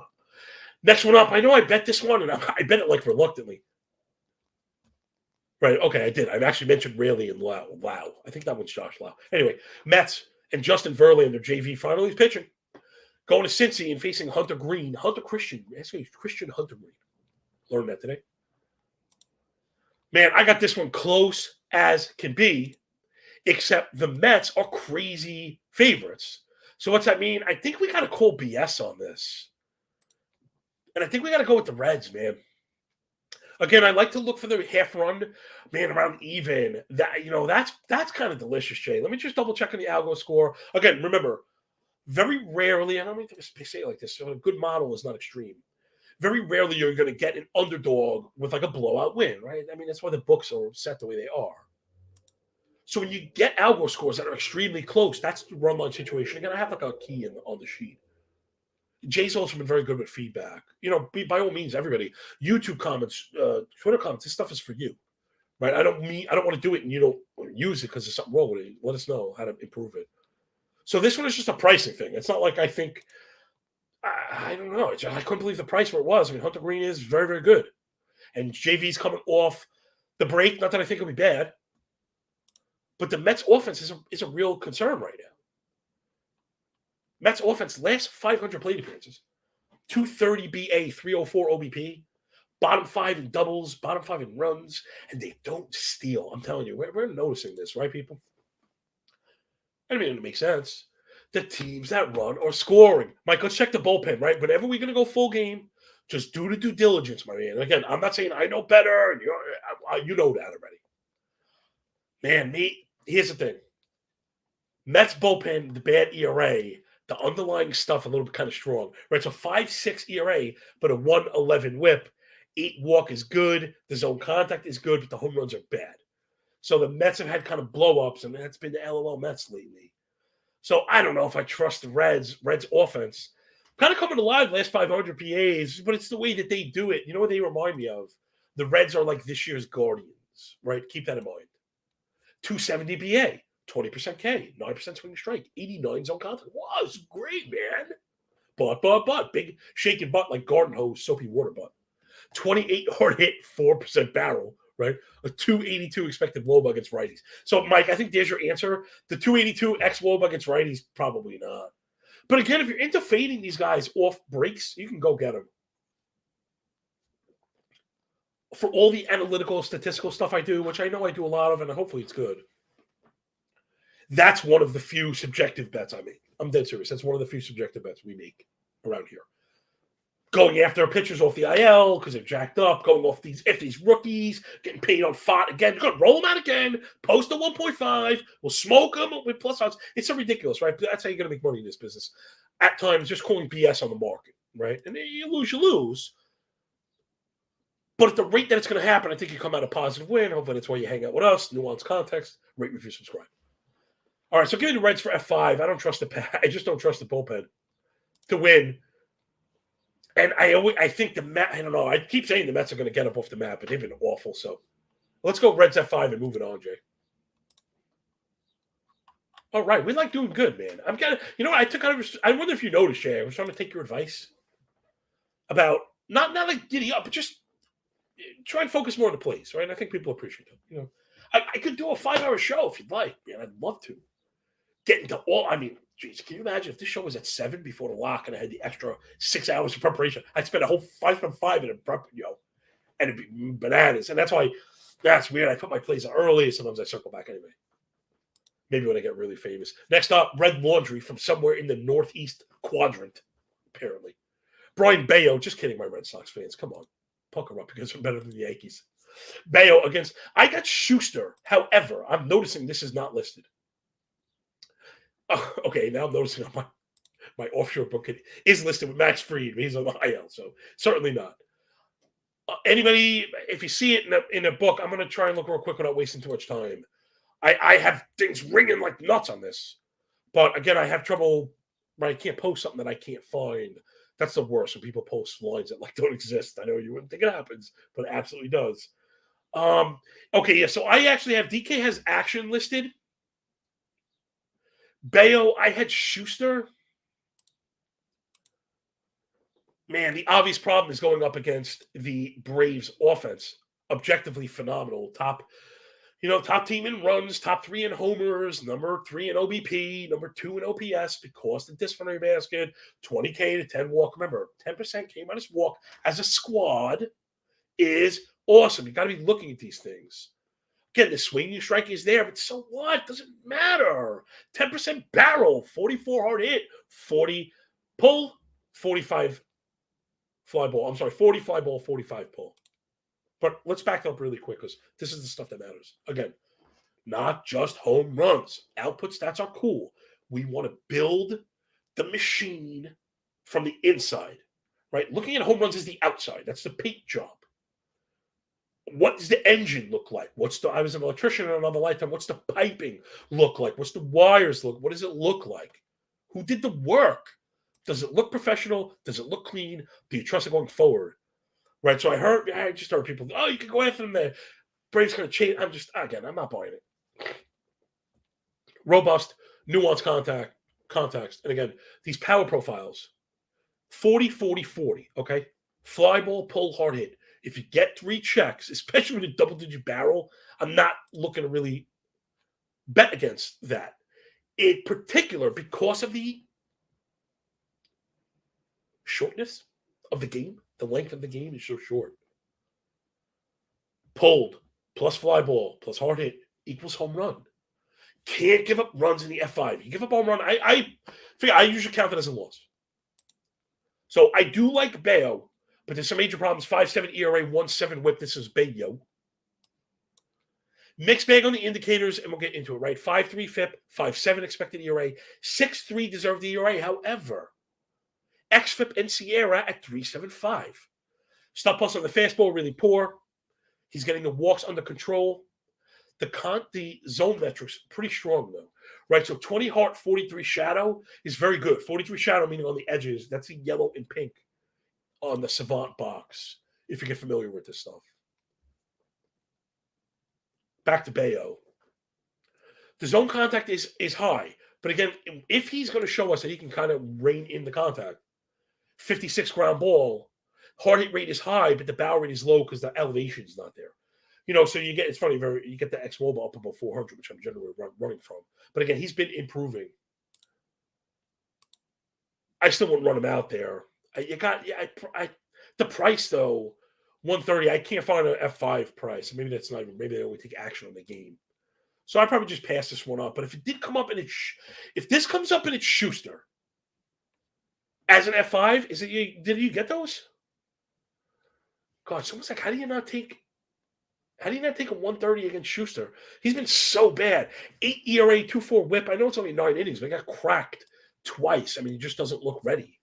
Next one up. I know I bet this one, and I bet it reluctantly. Right, okay, I did. I've actually mentioned Raley and Lau. Wow. I think that one's Josh Lau. Anyway, Mets and Justin Verlander, JV, finally pitching. Going to Cincy and facing Hunter Green. Christian Hunter Green. Learned that today. Man, I got this one close as can be, except the Mets are crazy favorites. So what's that mean? I think we got to call BS on this. And I think we got to go with the Reds, man. Again, I like to look for the half run, man, around even. That's kind of delicious, Jay. Let me just double check on the algo score. Again, remember, very rarely, I don't mean to say it like this, so a good model is not extreme. Very rarely you're going to get an underdog with a blowout win, right? I mean, that's why the books are set the way they are. So when you get algo scores that are extremely close, that's the run line situation. You're going to have a key on the sheet. Jay's also been very good with feedback. By all means, everybody, YouTube comments, Twitter comments, this stuff is for you, right? I don't want to do it and you don't use it because there's something wrong with it. Let us know how to improve it. So this one is just a pricing thing. It's not like I think, I don't know. I couldn't believe the price where it was. I mean, Hunter Green is very, very good. And JV's coming off the break. Not that I think it'll be bad. But the Mets offense is a real concern right now. Mets offense, last 500 plate appearances, 230 BA, 304 OBP, bottom 5 in doubles, bottom 5 in runs, and they don't steal. I'm telling you, we're noticing this, right, people? I mean, it makes sense. The teams that run are scoring. Mike, let's check the bullpen, right? Whenever we're going to go full game, just do the due diligence, my man. Again, I'm not saying I know better. And you know that already. Man, here's the thing. Mets bullpen, the bad ERA, the underlying stuff a little bit kind of strong. Right, so 5.6 ERA, but a 1.11 whip. 8 walk is good. The zone contact is good, but the home runs are bad. So the Mets have had kind of blow-ups, and that's been the LOL Mets lately. So I don't know if I trust the Reds. Reds offense kind of coming alive last 500 PAs, but it's the way that they do it. You know what they remind me of? The Reds are like this year's Guardians, right? Keep that in mind. 270 BA, 20% K, 9% swing strike, 89 zone contact. Wow, it's great, man. But. Big shaking butt like garden hose, soapy water butt. 28 hard hit, 4% barrel, right? A 282 expected WOBA against righties. So, Mike, I think there's your answer. The 282 X WOBA against righties, probably not. But again, if you're into fading these guys off breaks, you can go get them. For all the analytical, statistical stuff I do, which I know I do a lot of, and hopefully it's good, that's one of the few subjective bets I make. I'm dead serious. That's one of the few subjective bets we make around here. Going after pitchers off the IL because they're jacked up, going off these rookies, getting paid on FOT again. We're going to roll them out again, post a 1.5, we'll smoke them with plus odds. It's so ridiculous, right? That's how you're going to make money in this business. At times, just calling BS on the market, right? And you lose. But at the rate that it's going to happen, I think you come out a positive win. Hopefully that's why you hang out with us. Nuanced context, rate, review, subscribe. All right, so give me the Reds for F5. I just don't trust the bullpen to win. And I think the Mets, I don't know. I keep saying the Mets are going to get up off the map, but they've been awful. So let's go Reds F5 and move it on, Jay. All right, we like doing good, man. I'm kind of, I wonder if you noticed, Jay. I was trying to take your advice about not like giddy up, but just try and focus more on the plays, right? And I think people appreciate it. I could do a 5-hour show if you'd like, man. I'd love to get into geez, can you imagine if this show was at 7 before the lock and I had the extra 6 hours of preparation? I'd spend a whole 5 in a prep, and it'd be bananas. And that's weird. I put my plays early. Sometimes I circle back anyway. Maybe when I get really famous. Next up, Red Laundry from somewhere in the Northeast quadrant, apparently. Brian Bayo, just kidding, my Red Sox fans. Come on. Pucker up because we're better than the Yankees. Bayo I got Schuster. However, I'm noticing this is not listed. Oh, okay, now I'm noticing on my offshore book it is listed with Max Fried. He's on the IL, so certainly not. Anybody, if you see it in a book, I'm going to try and look real quick without wasting too much time. I have things ringing like nuts on this. But again, I have trouble, right? I can't post something that I can't find. That's the worst when people post lines that don't exist. I know you wouldn't think it happens, but it absolutely does. Okay, yeah, so I actually have DK has action listed. Bayo, I had Schuster. Man, the obvious problem is going up against the Braves offense. Objectively phenomenal. Top team in runs, top 3 in homers, number 3 in OBP, number 2 in OPS, because the disciplinary basket, 20K to 10 walk. Remember, 10% K minus walk as a squad is awesome. You got to be looking at these things. Again, the swinging strike is there, but so what? Doesn't matter. 10% barrel, 44 hard hit, 40 pull, 45 fly ball. I'm sorry, 40 fly ball, 45 pull. But let's back up really quick because this is the stuff that matters. Again, not just home runs. Output stats are cool. We want to build the machine from the inside, right? Looking at home runs is the outside. That's the paint job. What does the engine look like? I was an electrician in another lifetime. What's the piping look like? What's the wires look? What does it look like? Who did the work Does it look professional? Does it look clean? Do you trust it going forward? Right. So I just heard people, oh, you can go after them there. Braves going to change. I'm not buying it. Robust, nuanced context. And again, these power profiles, 40, 40, 40. Okay. Fly ball, pull, hard hit. If you get 3 checks, especially with a double-digit barrel, I'm not looking to really bet against that. In particular, because of the shortness of the game, the length of the game is so short. Pulled plus fly ball plus hard hit equals home run. Can't give up runs in the F5. You give up a home run, I figure I usually count it as a loss. So I do like Bayo, but there's some major problems. 5.7 ERA, 1.7 whip. This is Bayo. Mixed bag on the indicators, and we'll get into it, right? 5.3 FIP, 5.7 expected ERA, 6.3 deserved ERA. However, XFIP and Sierra at 3.75. Stop plus on the fastball really poor. He's getting the walks under control. The zone metrics pretty strong though, right? So 20 heart, 43 shadow is very good. 43 shadow meaning on the edges. That's the yellow and pink on the Savant box. If you get familiar with this stuff. Back to Bayo. The zone contact is high, but again, if he's going to show us that he can kind of rein in the contact, 56 ground ball, hard hit rate is high, but the barrel rate is low because the elevation is not there. So it's funny, you get the X mobile up above 400, which I'm generally running from. But again, he's been improving. I still wouldn't run him out there. The price though, 130. I can't find an F5 price. Maybe that's not even. Maybe they only take action on the game. So I probably just pass this one up. But if it did come up and if this comes up and it's Schuster as an F5, did you get those? God, someone's like, how do you not take a 130 against Schuster? He's been so bad. 8 ERA, 2.4 whip. I know it's only 9 innings, but he got cracked twice. I mean, he just doesn't look ready.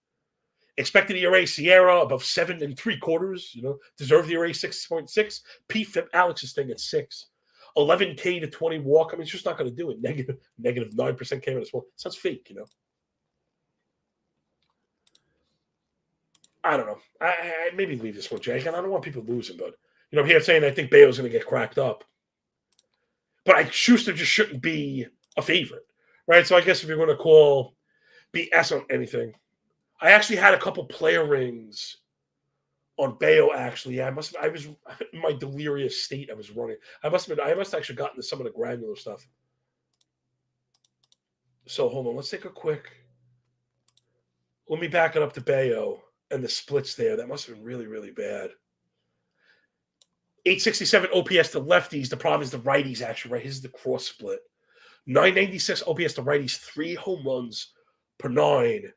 Expected ERA, Sierra above 7.75. Deserved ERA 6.6. PFIP, Alex's thing at 6. 11K to 20 walk. I mean, it's just not going to do it. Negative 9% K as well. Sounds fake, I don't know. I maybe leave this one, Jake. And I don't want people losing, but I'm here saying I think Bayo's going to get cracked up. But Schuster just shouldn't be a favorite, right? So I guess if you're going to call BS on anything, I actually had a couple player rings on Bayo. Actually, I was in my delirious state. I was running. I must actually gotten to some of the granular stuff. So hold on. Let's take a quick. Let me back it up to Bayo and the splits there. That must have been really, really bad. 867 OPS to lefties. The problem is the righties, actually, right? His is the cross split. 996 OPS to righties, 3 home runs per 9.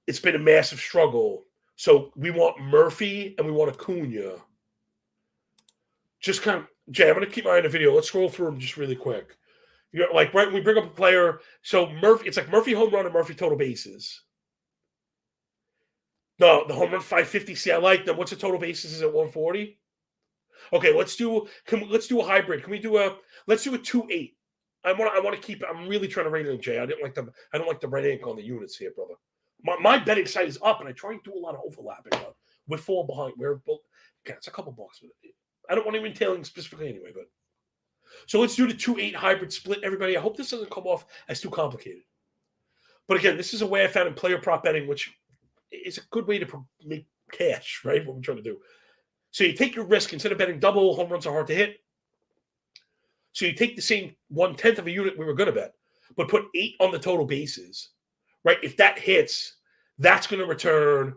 It's been a massive struggle. So we want Murphy and we want Acuna. Just kind of, Jay, I'm going to keep my eye on the video. Let's scroll through them just really quick. Right when we bring up a player, so Murphy, it's like Murphy home run and Murphy total bases. No, the home run 550. See, I like them. What's the total bases? Is it 140? Okay, let's do a hybrid. Let's do a 2.8. I want to keep it. I'm really trying to rein it in, Jay. I don't like the red ink on the units here, brother. My betting site is up, and I try and do a lot of overlapping. But we fall behind. It's a couple bucks. I don't want to even tailing specifically anyway. But so let's do the 2.8 hybrid split, everybody. I hope this doesn't come off as too complicated. But again, this is a way I found in player prop betting, which is a good way to make cash, right? What we're trying to do. So you take your risk instead of betting double. Home runs are hard to hit. So you take the same 1/10 of a unit we were going to bet, but put 8 on the total bases, right? If that hits, that's going to return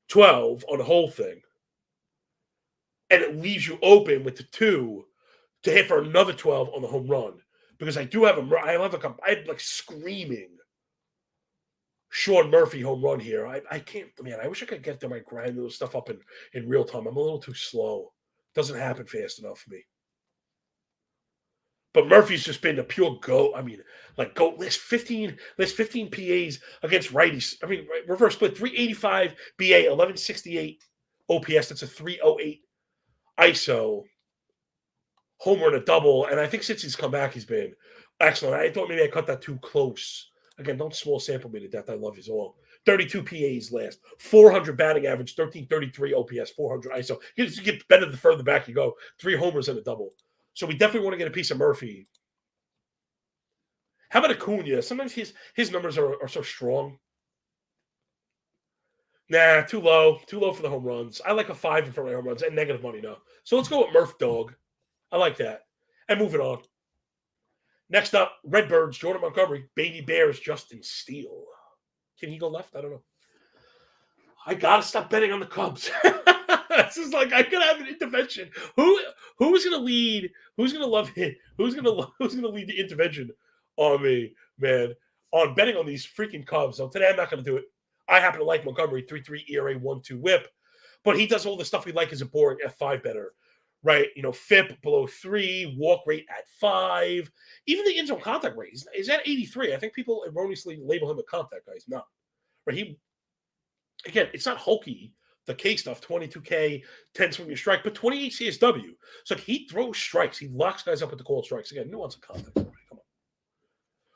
12 on the whole thing. And it leaves you open with the 2 to hit for another 12 on the home run. Because I have like screaming Sean Murphy home run here. I can't, man, I wish I could get to my granular stuff up in real time. I'm a little too slow. Doesn't happen fast enough for me. But Murphy's just been a pure GOAT. I mean, like GOAT list 15 PAs against righties. I mean, reverse split 385 BA, 1168 OPS. That's a 308 ISO. Homer and a double. And I think since he's come back, he's been excellent. I thought maybe I cut that too close Again, don't small sample me to death. I love you all. 32 PAs last. 400 batting average, 1333 OPS, 400 ISO. You get better the further back you go. 3 homers and a double. So we definitely want to get a piece of Murphy. How about Acuna? Sometimes his numbers are so strong. Nah, too low. Too low for the home runs. I like a 5 in front of my home runs and negative money now. So let's go with Murph Dog. I like that. And moving on. Next up, Redbirds, Jordan Montgomery. Baby Bears, Justin Steele. Can he go left? I don't know. I gotta stop betting on the Cubs. This is like I could have an intervention. Who's gonna lead? Who's gonna love it? Who's gonna lead the intervention on me, man? On betting on these freaking Cubs. So today I'm not gonna do it. I happen to like Montgomery, 3.3 ERA, 1.2 WHIP, but he does all the stuff we like as a boring F5 better, right? FIP below 3, walk rate at 5, even the end zone contact rate is at 83. I think people erroneously label him a contact guy. He's not. Right? Again, it's not hokey, the K stuff, 22K, 10 swing and strike, but 28 CSW. So he throws strikes. He locks guys up with the called strikes. Again, nuance of contact. Come on.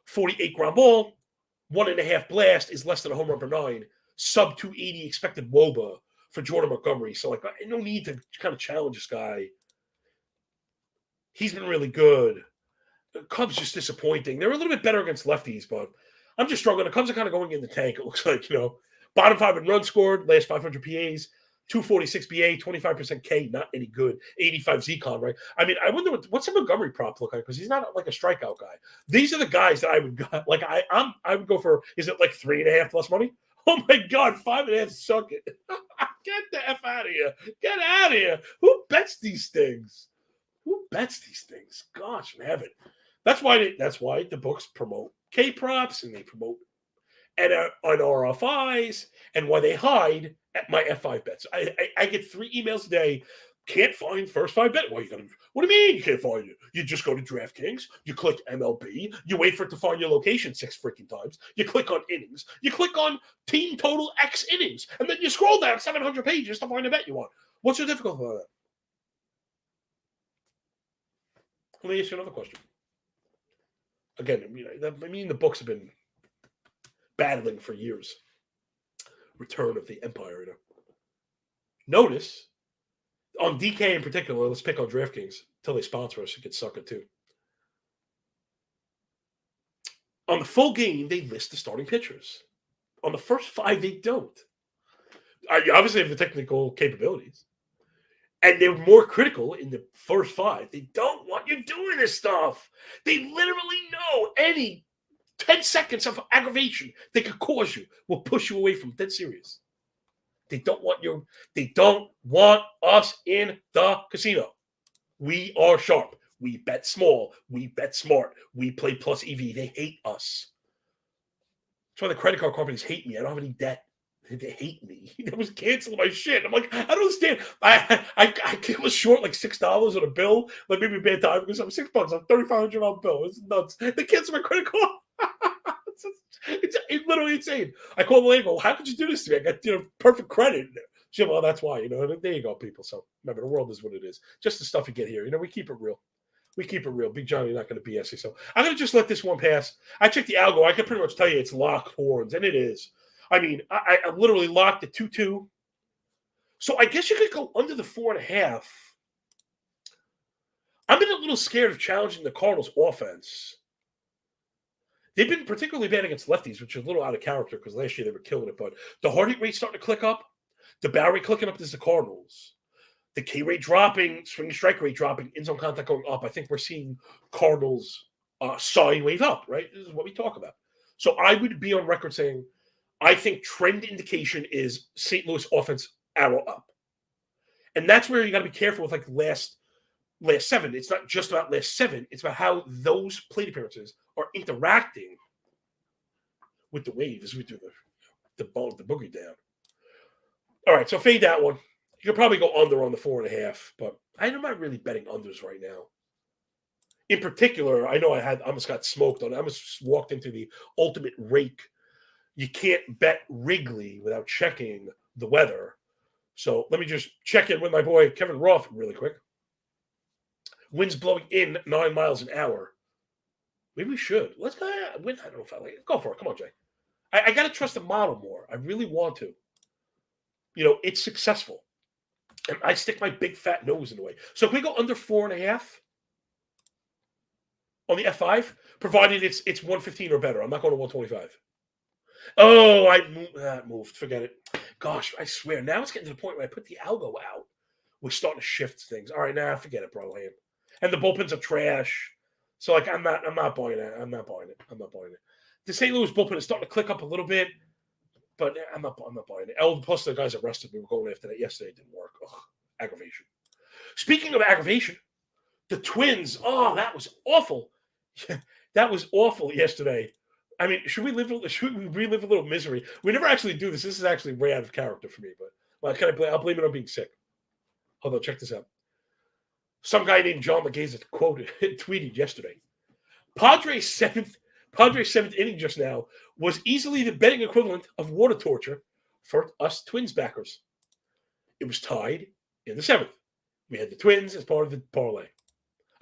48 ground ball, 1.5 blast is less than a home run per 9. Sub 280 expected WOBA for Jordan Montgomery. So, no need to kind of challenge this guy. He's been really good. The Cubs just disappointing. They're a little bit better against lefties, but I'm just struggling. The Cubs are kind of going in the tank, it looks like, Bottom 5 in runs scored, last 500 PAs, 246 BA, 25% K, not any good. 85 Z-Con, right? I mean, I wonder what's the Montgomery prop look like, because he's not like a strikeout guy. These are the guys that I would I would go for. Is it like 3.5 plus money? Oh my God, 5.5, suck it. Get the F out of here. Get out of here. Who bets these things? Gosh in heaven. That's why the books promote K props and they promote and on RFIs and why they hide at my F5 bets. I get 3 emails a day. Can't find first 5 bet. What do you mean you can't find it? You just go to DraftKings, you click MLB, you wait for it to find your location 6 freaking times, you click on innings, you click on team total X innings, and then you scroll down 700 pages to find a bet you want. What's so difficult about that? Let me ask you another question. Again, the books have been battling for years. Return of the Empire. Notice, on DK in particular, let's pick on DraftKings until they sponsor us. It gets sucker too. On the full game, they list the starting pitchers. On the first 5, they don't. You obviously have the technical capabilities. And they're more critical in the first 5. They don't want you doing this stuff. They literally know any 10 seconds of aggravation they could cause you will push you away from dead serious. They don't want us in the casino. We are sharp. We bet small. We bet smart. We play plus EV. They hate us. That's why the credit card companies hate me. I don't have any debt. They hate me. They was canceling my shit. I'm like, I don't understand. I was short like $6 on a bill. Like maybe a bad time because I'm $6. I'm $3,500 bill. It's nuts. They canceled my credit card. It's literally insane. I called the lady and go, how could you do this to me? I got perfect credit. She said, well, that's why, there you go, people. So remember, the world is what it is. Just the stuff you get here. We keep it real. Big Johnny not going to BS you. So I'm going to just let this one pass. I checked the algo. I can pretty much tell you it's locked horns, and it is. I mean, I literally locked at 2-2. So I guess you could go under the 4.5. I've been a little scared of challenging the Cardinals' offense. They've been particularly bad against lefties, which is a little out of character because last year they were killing it. But the hard hit rate starting to click up. The barrel rate clicking up is the Cardinals. The K rate dropping, swing strike rate dropping, in zone contact going up. I think we're seeing Cardinals sine wave up, right? This is what we talk about. So I would be on record saying I think trend indication is St. Louis offense arrow up. And that's where you got to be careful with last 7. It's not just about last 7. It's about how those plate appearances are interacting with the wave as we do the boogie down. All right, so fade that one. You could probably go under on the 4.5, but I'm not really betting unders right now. In particular, I know I almost got smoked on it. I almost walked into the ultimate rake. You can't bet Wrigley without checking the weather. So let me just check in with my boy Kevin Roth really quick. Winds blowing in 9 miles an hour. Maybe we should. Let's go. I don't know if I like it. Go for it. Come on, Jay. I got to trust the model more. I really want to. It's successful. And I stick my big fat nose in the way. So if we go under 4.5 on the F5, provided it's 115 or better, I'm not going to 125. Oh, that moved. Forget it. Gosh, I swear. Now it's getting to the point where I put the algo out. We're starting to shift things. All right, forget it, bro. And the bullpens are trash. So I'm not buying it. I'm not buying it. The St. Louis bullpen is starting to click up a little bit, but I'm not buying it. Plus the guys arrested. We were going after that yesterday. It didn't work. Ugh, aggravation. Speaking of aggravation, the Twins. Oh, that was awful. That was awful yesterday. I mean, should we relive a little misery? We never actually do this. This is actually way out of character for me, but I'll blame it on being sick. Hold on, check this out. Some guy named John Laghezza tweeted yesterday. Padres' seventh inning just now was easily the betting equivalent of water torture for us Twins backers. It was tied in the 7th. We had the Twins as part of the parlay.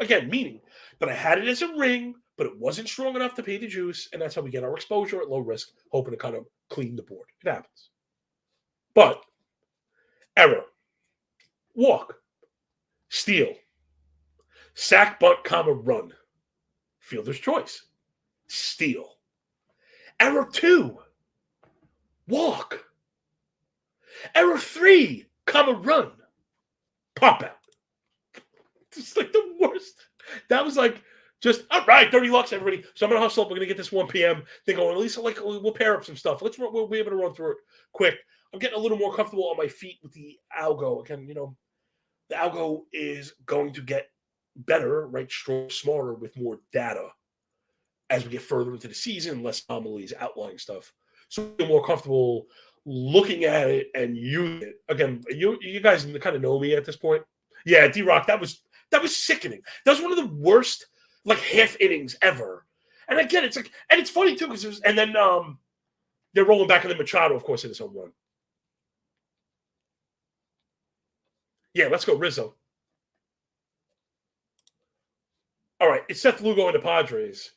Again, meaning that I had it as a ring, but it wasn't strong enough to pay the juice, and that's how we get our exposure at low risk, hoping to kind of clean the board. It happens. But error, walk, steal, sack, bunt, run, fielder's choice, steal. Error 2, walk. Error 3, run, pop out. It's like the worst. That was like just, all right, 30 bucks, everybody. So I'm going to hustle up. We're going to get this 1 p.m. thing going. At least we'll pair up some stuff. We'll be able to run through it quick. I'm getting a little more comfortable on my feet with the algo. Again, the algo is going to get better, right? Smarter with more data as we get further into the season, less anomalies, outlying stuff. So we're more comfortable looking at it and using it. Again, you guys kind of know me at this point. Yeah, D-Rock, that was sickening. That was one of the worst half innings ever. And again, it's and it's funny too because then they're rolling back, and then Machado, of course, hit his home run. Yeah, let's go Rizzo. All right, it's Seth Lugo and the Padres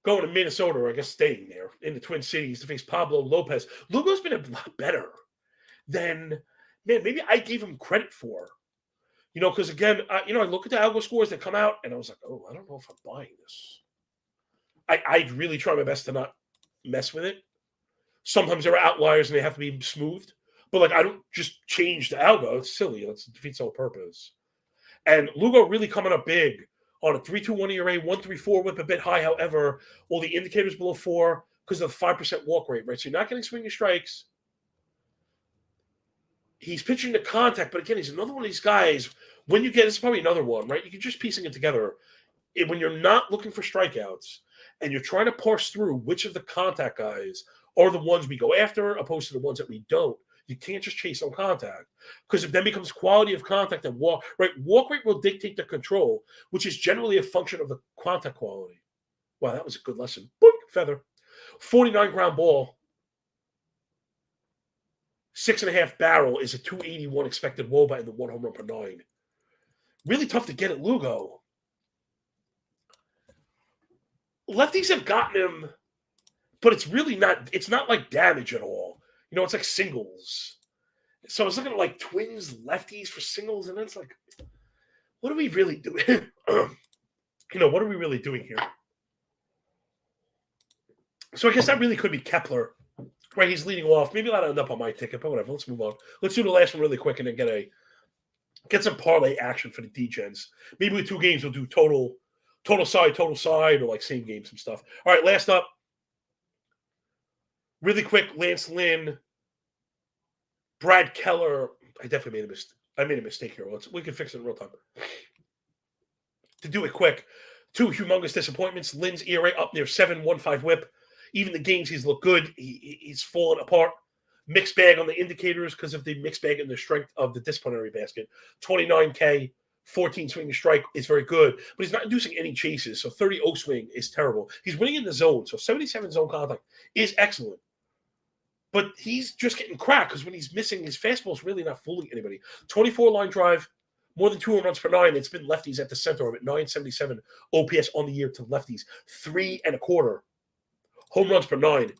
going to Minnesota, or I guess staying there in the Twin Cities to face Pablo Lopez. Lugo's been a lot better than maybe I gave him credit for. Because again, I look at the algo scores that come out, and I was like, oh, I don't know if I'm buying this. I really try my best to not mess with it. Sometimes there are outliers, and they have to be smoothed. But I don't just change the algo. It's silly. It defeats the whole purpose. And Lugo really coming up big on a 3.21 ERA, 1.34 whip, a bit high. However, all the indicators below 4 because of the 5% walk rate, right? So you're not getting swinging strikes. He's pitching to contact, but again, he's another one of these guys. When you get, it's probably another one, right? You can just piecing it together. When you're not looking for strikeouts and you're trying to parse through which of the contact guys are the ones we go after, opposed to the ones that we don't, you can't just chase on contact because it then becomes quality of contact and walk. Right, walk rate will dictate the control, which is generally a function of the contact quality. Wow, that was a good lesson. Boink, feather, 49 ground ball. 6.5 barrel is a 281 expected WOBA and the 1 home run per 9. Really tough to get at Lugo. Lefties have gotten him, but it's really not. It's not like damage at all. It's like singles. So I was looking at Twins lefties for singles, and it's like, what are we really doing? What are we really doing here? So I guess that really could be Kepler. Right, he's leading off. Maybe that'll end up on my ticket, but whatever. Let's move on. Let's do the last one really quick and then get some parlay action for the D-Gens. Maybe with 2 games we'll do total side, or same game, some stuff. All right, last up. Really quick, Lance Lynn, Brad Keller. I definitely made a mistake here. We can fix it in real time. To do it quick, 2 humongous disappointments. Lynn's ERA up near 7.15 whip. Even the games he's looked good, he's fallen apart. Mixed bag on the indicators because of the mixed bag and the strength of the disciplinary basket. 29K, 14 swing strike is very good, but he's not inducing any chases. So 30 O swing is terrible. He's winning in the zone. So 77 zone contact is excellent. But he's just getting cracked because when he's missing, his fastball is really not fooling anybody. 24 line drive, More than 2 home runs per 9. It's been lefties at the center of it. 977 OPS on the year to lefties. 3.25 home runs per 9.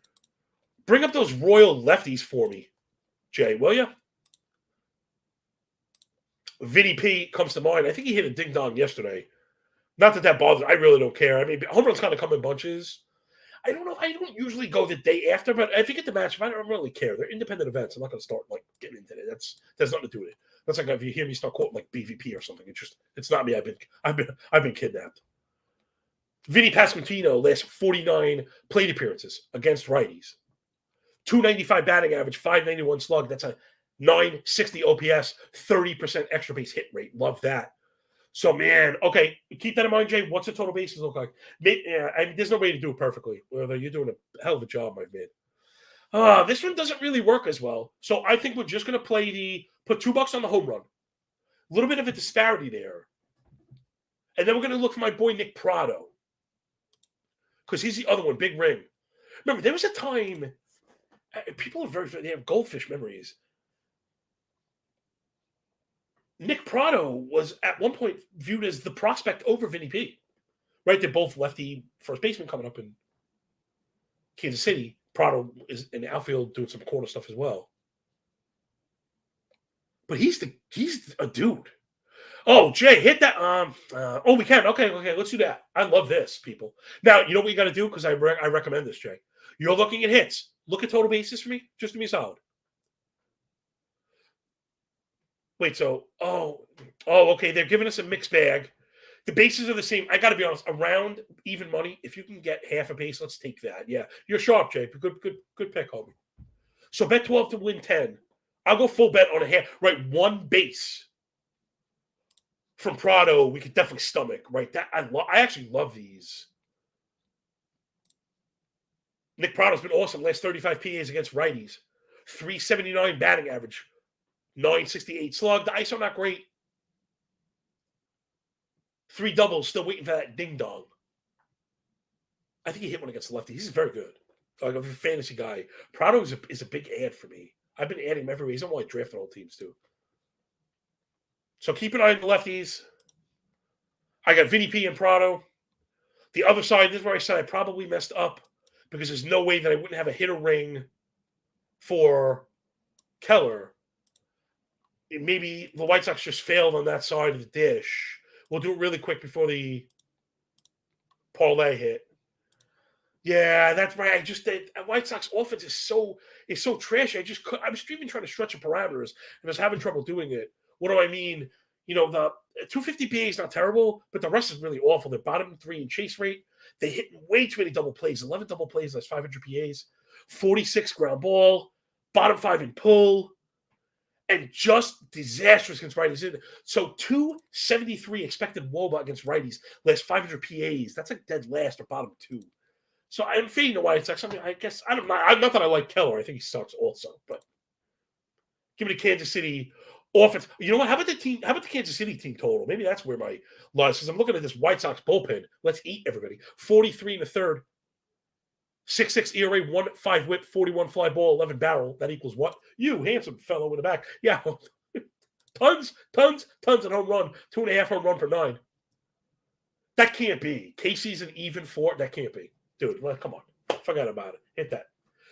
Bring up those royal lefties for me, Jay, will you? Vinny P comes to mind. I think he hit a ding-dong yesterday. Not that bothers. I really don't care. I mean, home runs kind of come in bunches. I don't know. I don't usually go the day after, but if you get the matchup, I don't really care. They're independent events. I'm not going to start getting into it. There's nothing to do with it. That's like if you hear me start quoting BVP or something. It's not me. I've been kidnapped. Vinny Pasquantino last 49 plate appearances against righties. 295 batting average, 591 slug. That's a 960 OPS, 30% extra base hit rate. Love that. So, man, okay, keep that in mind, Jay. What's the total bases look like? I mean, there's no way to do it perfectly. Well, you're doing a hell of a job, my man. This one doesn't really work as well. So I think we're just going to put $2 on the home run. A little bit of a disparity there. And then we're going to look for my boy Nick Prado. Because he's the other one, big ring. Remember, there was a time, people they have goldfish memories. Nick Prado was at one point viewed as the prospect over Vinny P. Right? They're both lefty first baseman coming up in Kansas City. Prado is in the outfield doing some corner stuff as well. But he's a dude. Oh, Jay, hit that. We can. Okay, let's do that. I love this, people. Now, you know what you got to do? Because I recommend this, Jay. You're looking at hits. Look at total bases for me. Just do me a solid. Wait, so, okay, they're giving us a mixed bag. The bases are the same. I got to be honest, around even money, if you can get half a base, let's take that. Yeah, you're sharp, Jay. Good pick, homie. So bet 12 to win 10. I'll go full bet on a half. Right, one base from Prado, we could definitely stomach. Right, I actually love these. Nick Prado's been awesome. Last 35 PAs against righties. 379 batting average. 968 slug. The ISO not great. 3 doubles. Still waiting for that ding dong. I think he hit one against the lefty. He's very good. Like a fantasy guy. Prado is a big ad for me. I've been adding him everywhere. He's on my drafting old teams too. So keep an eye on the lefties. I got Vinny P and Prado. The other side, this is where I said I probably messed up because there's no way that I wouldn't have a hitter ring for Keller. Maybe the White Sox just failed on that side of the dish. We'll do it really quick before the parlay hit. Yeah, that's right. White Sox offense is so trashy. I was even trying to stretch the parameters and I was having trouble doing it. What do I mean? You know, the 250 PA is not terrible, but the rest is really awful. They're bottom 3 in chase rate. They hit way too many double plays. 11 double plays, that's 500 PAs. 46 ground ball. Bottom 5 in pull. And just disastrous against righties. So 273 expected WOBA against righties. Last 500 PAs. That's like dead last or bottom 2. So I'm fading the White Sox. I mean, I guess not that I like Keller. I think he sucks also. But give me the Kansas City offense. You know what? How about the Kansas City team total? Maybe that's where my loss is. Because I'm looking at this White Sox bullpen. Let's eat everybody. 43 in the third. 6.6 ERA, 1.5 whip, 41 fly ball, 11 barrel. That equals what? You handsome fellow in the back. Yeah. tons of home run. 2.5 home run per 9. That can't be. Casey's an even 4. That can't be. Dude, well, come on. Forget about it. Hit that.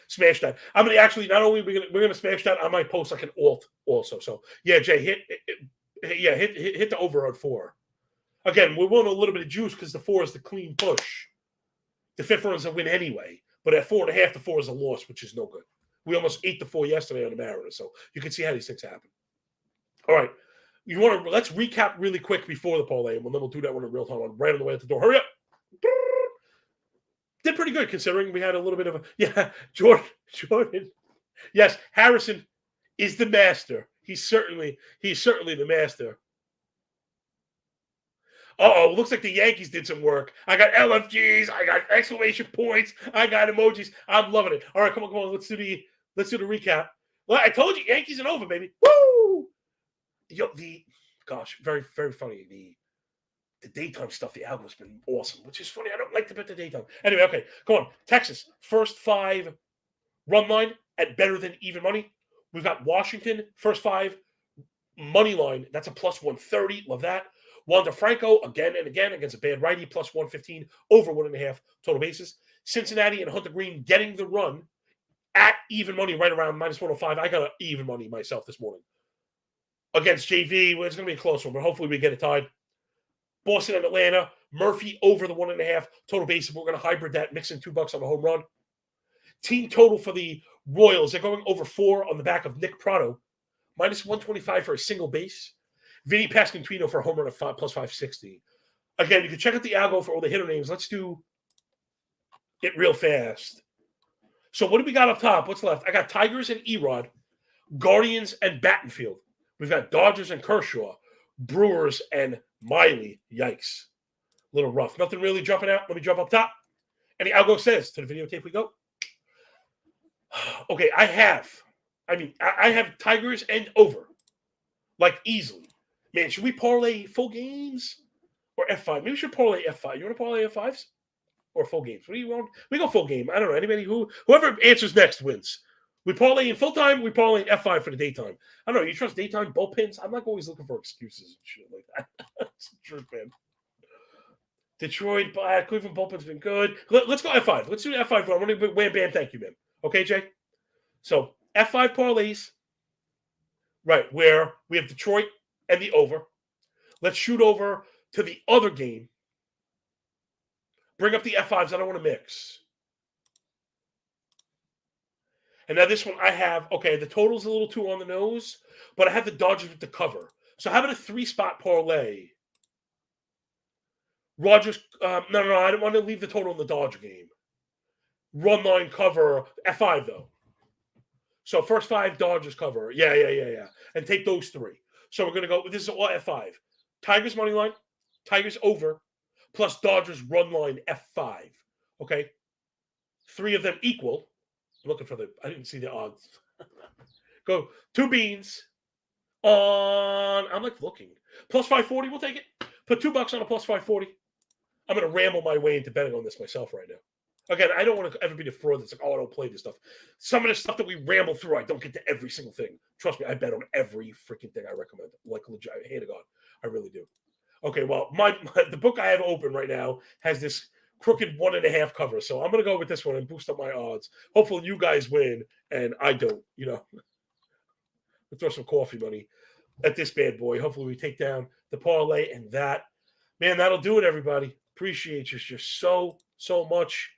Smash that. I'm going to actually, not only we're gonna smash that, I might post like an alt also. So, yeah, Jay, hit the over on 4. Again, we want a little bit of juice because the 4 is the clean push. The 5th one is a win anyway. But at 4.5, the 4 is a loss, which is no good. We almost ate the 4 yesterday on the Mariners, so you can see how these things happen. All right. Let's recap really quick before the parlay, and then we'll do that one in real time. I'm right on the way out the door. Hurry up. Did pretty good considering we had a little bit of Jordan. Yes, Harrison is the master. He's certainly the master. Looks like the Yankees did some work. I got LFGs, I got exclamation points, I got emojis. I'm loving it. All right, come on. Let's do the recap. Well, I told you, Yankees and over, baby. Woo! Very, very funny. The daytime stuff, the algo's been awesome, which is funny. I don't like to bet the daytime. Anyway, okay, come on. Texas, first 5 run line at better than even money. We've got Washington, first 5 money line. That's a plus 130. Love that. Wander Franco again and again against a bad righty, plus 115, over 1.5 total bases. Cincinnati and Hunter Green getting the run at even money, right around minus 105. I got an even money myself this morning against JV. Well, it's going to be a close one, but hopefully we get it tied. Boston and Atlanta, Murphy over the 1.5 total bases. We're going to hybrid that, mix in $2 on the home run. Team total for the Royals, they're going over 4 on the back of Nick Pratto, minus 125 for a single base. Vinny Pasquantino for a home run of plus 560. Again, you can check out the algo for all the hitter names. Let's do it real fast. So what do we got up top? What's left? I got Tigers and Erod, Guardians and Battenfield. We've got Dodgers and Kershaw, Brewers and Miley. Yikes. A little rough. Nothing really jumping out. Let me jump up top. And the algo says, to the videotape we go. Okay, I have Tigers and over. Like easily. Man, should we parlay full games or F5? Maybe we should parlay F5. You want to parlay F5's or full games? What do you want? We go full game. I don't know. Anybody whoever answers next wins. We parlay in full time. We parlay in F5 for the daytime. I don't know. You trust daytime bullpens? I'm not always looking for excuses and shit like that. It's the truth, man. Detroit, Cleveland bullpen's been good. Let's go F5. Let's do F5. I want to wham bam. Thank you, man. Okay, Jay. So F5 parlays. Right, where we have Detroit and the over. Let's shoot over to the other game. Bring up the F5s. I don't want to mix. And now this one I have, okay, the total's a little too on the nose, but I have the Dodgers with the cover. So how about a 3-spot parlay? Rogers, no, I don't want to leave the total in the Dodger game. Run line cover, F5 though. So first 5 Dodgers cover. Yeah. And take those 3. So we're going to go, this is all F5. Tigers money line, Tigers over, plus Dodgers run line F5. Okay? 3 of them equal. I'm looking for I didn't see the odds. Go 2 beans on, I'm like looking. Plus 540, we'll take it. Put $2 on a plus 540. I'm going to ramble my way into betting on this myself right now. Again, I don't want to ever be the fraud that's like, oh, I don't play this stuff. Some of the stuff that we ramble through, I don't get to every single thing. Trust me, I bet on every freaking thing I recommend. Like, legit, hand to God, I really do. Okay, well, the book I have open right now has this crooked 1.5 cover, so I'm going to go with this one and boost up my odds. Hopefully you guys win, and I don't, We'll throw some coffee money at this bad boy. Hopefully we take down the parlay and that. Man, that'll do it, everybody. Appreciate you just so much.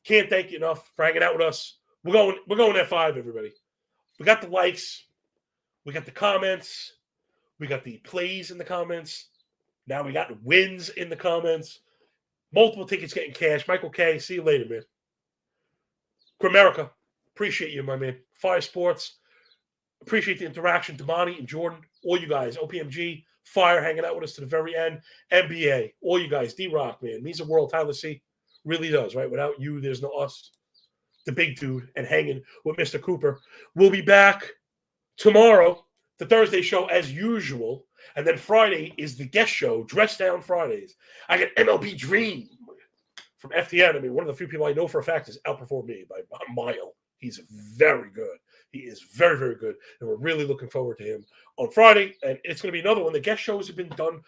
Can't thank you enough for hanging out with us. We're going F5, everybody. We got the likes. We got the comments. We got the plays in the comments. Now we got the wins in the comments. Multiple tickets getting cash. Michael K., see you later, man. Grimerica, appreciate you, my man. Fire Sports, appreciate the interaction. Damani and Jordan, all you guys. OPMG, Fire hanging out with us to the very end. NBA, all you guys. D-Rock, man. Means the world. Tyler C. Really does, right? Without you, there's no us. The big dude and hanging with Mr. Cooper. We'll be back tomorrow, the Thursday show as usual. And then Friday is the guest show, Dress Down Fridays. I got MLB Dream from FTN. I mean, one of the few people I know for a fact has outperformed me by a mile. He's very good. He is very, very good. And we're really looking forward to him on Friday. And it's going to be another one. The guest shows have been done.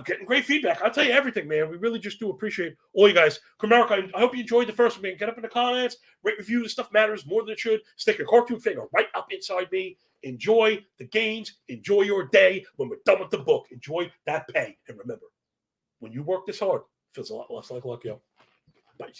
Getting great feedback. I'll tell you everything, man. We really just do appreciate all you guys. Grimerica, I hope you enjoyed the first one, man. Get up in the comments, rate, review. This stuff matters more than it should. Stick your cartoon finger right up inside me. Enjoy the games. Enjoy your day. When we're done with the book, enjoy that pay. And remember, when you work this hard, it feels a lot less like luck, yo. Bye.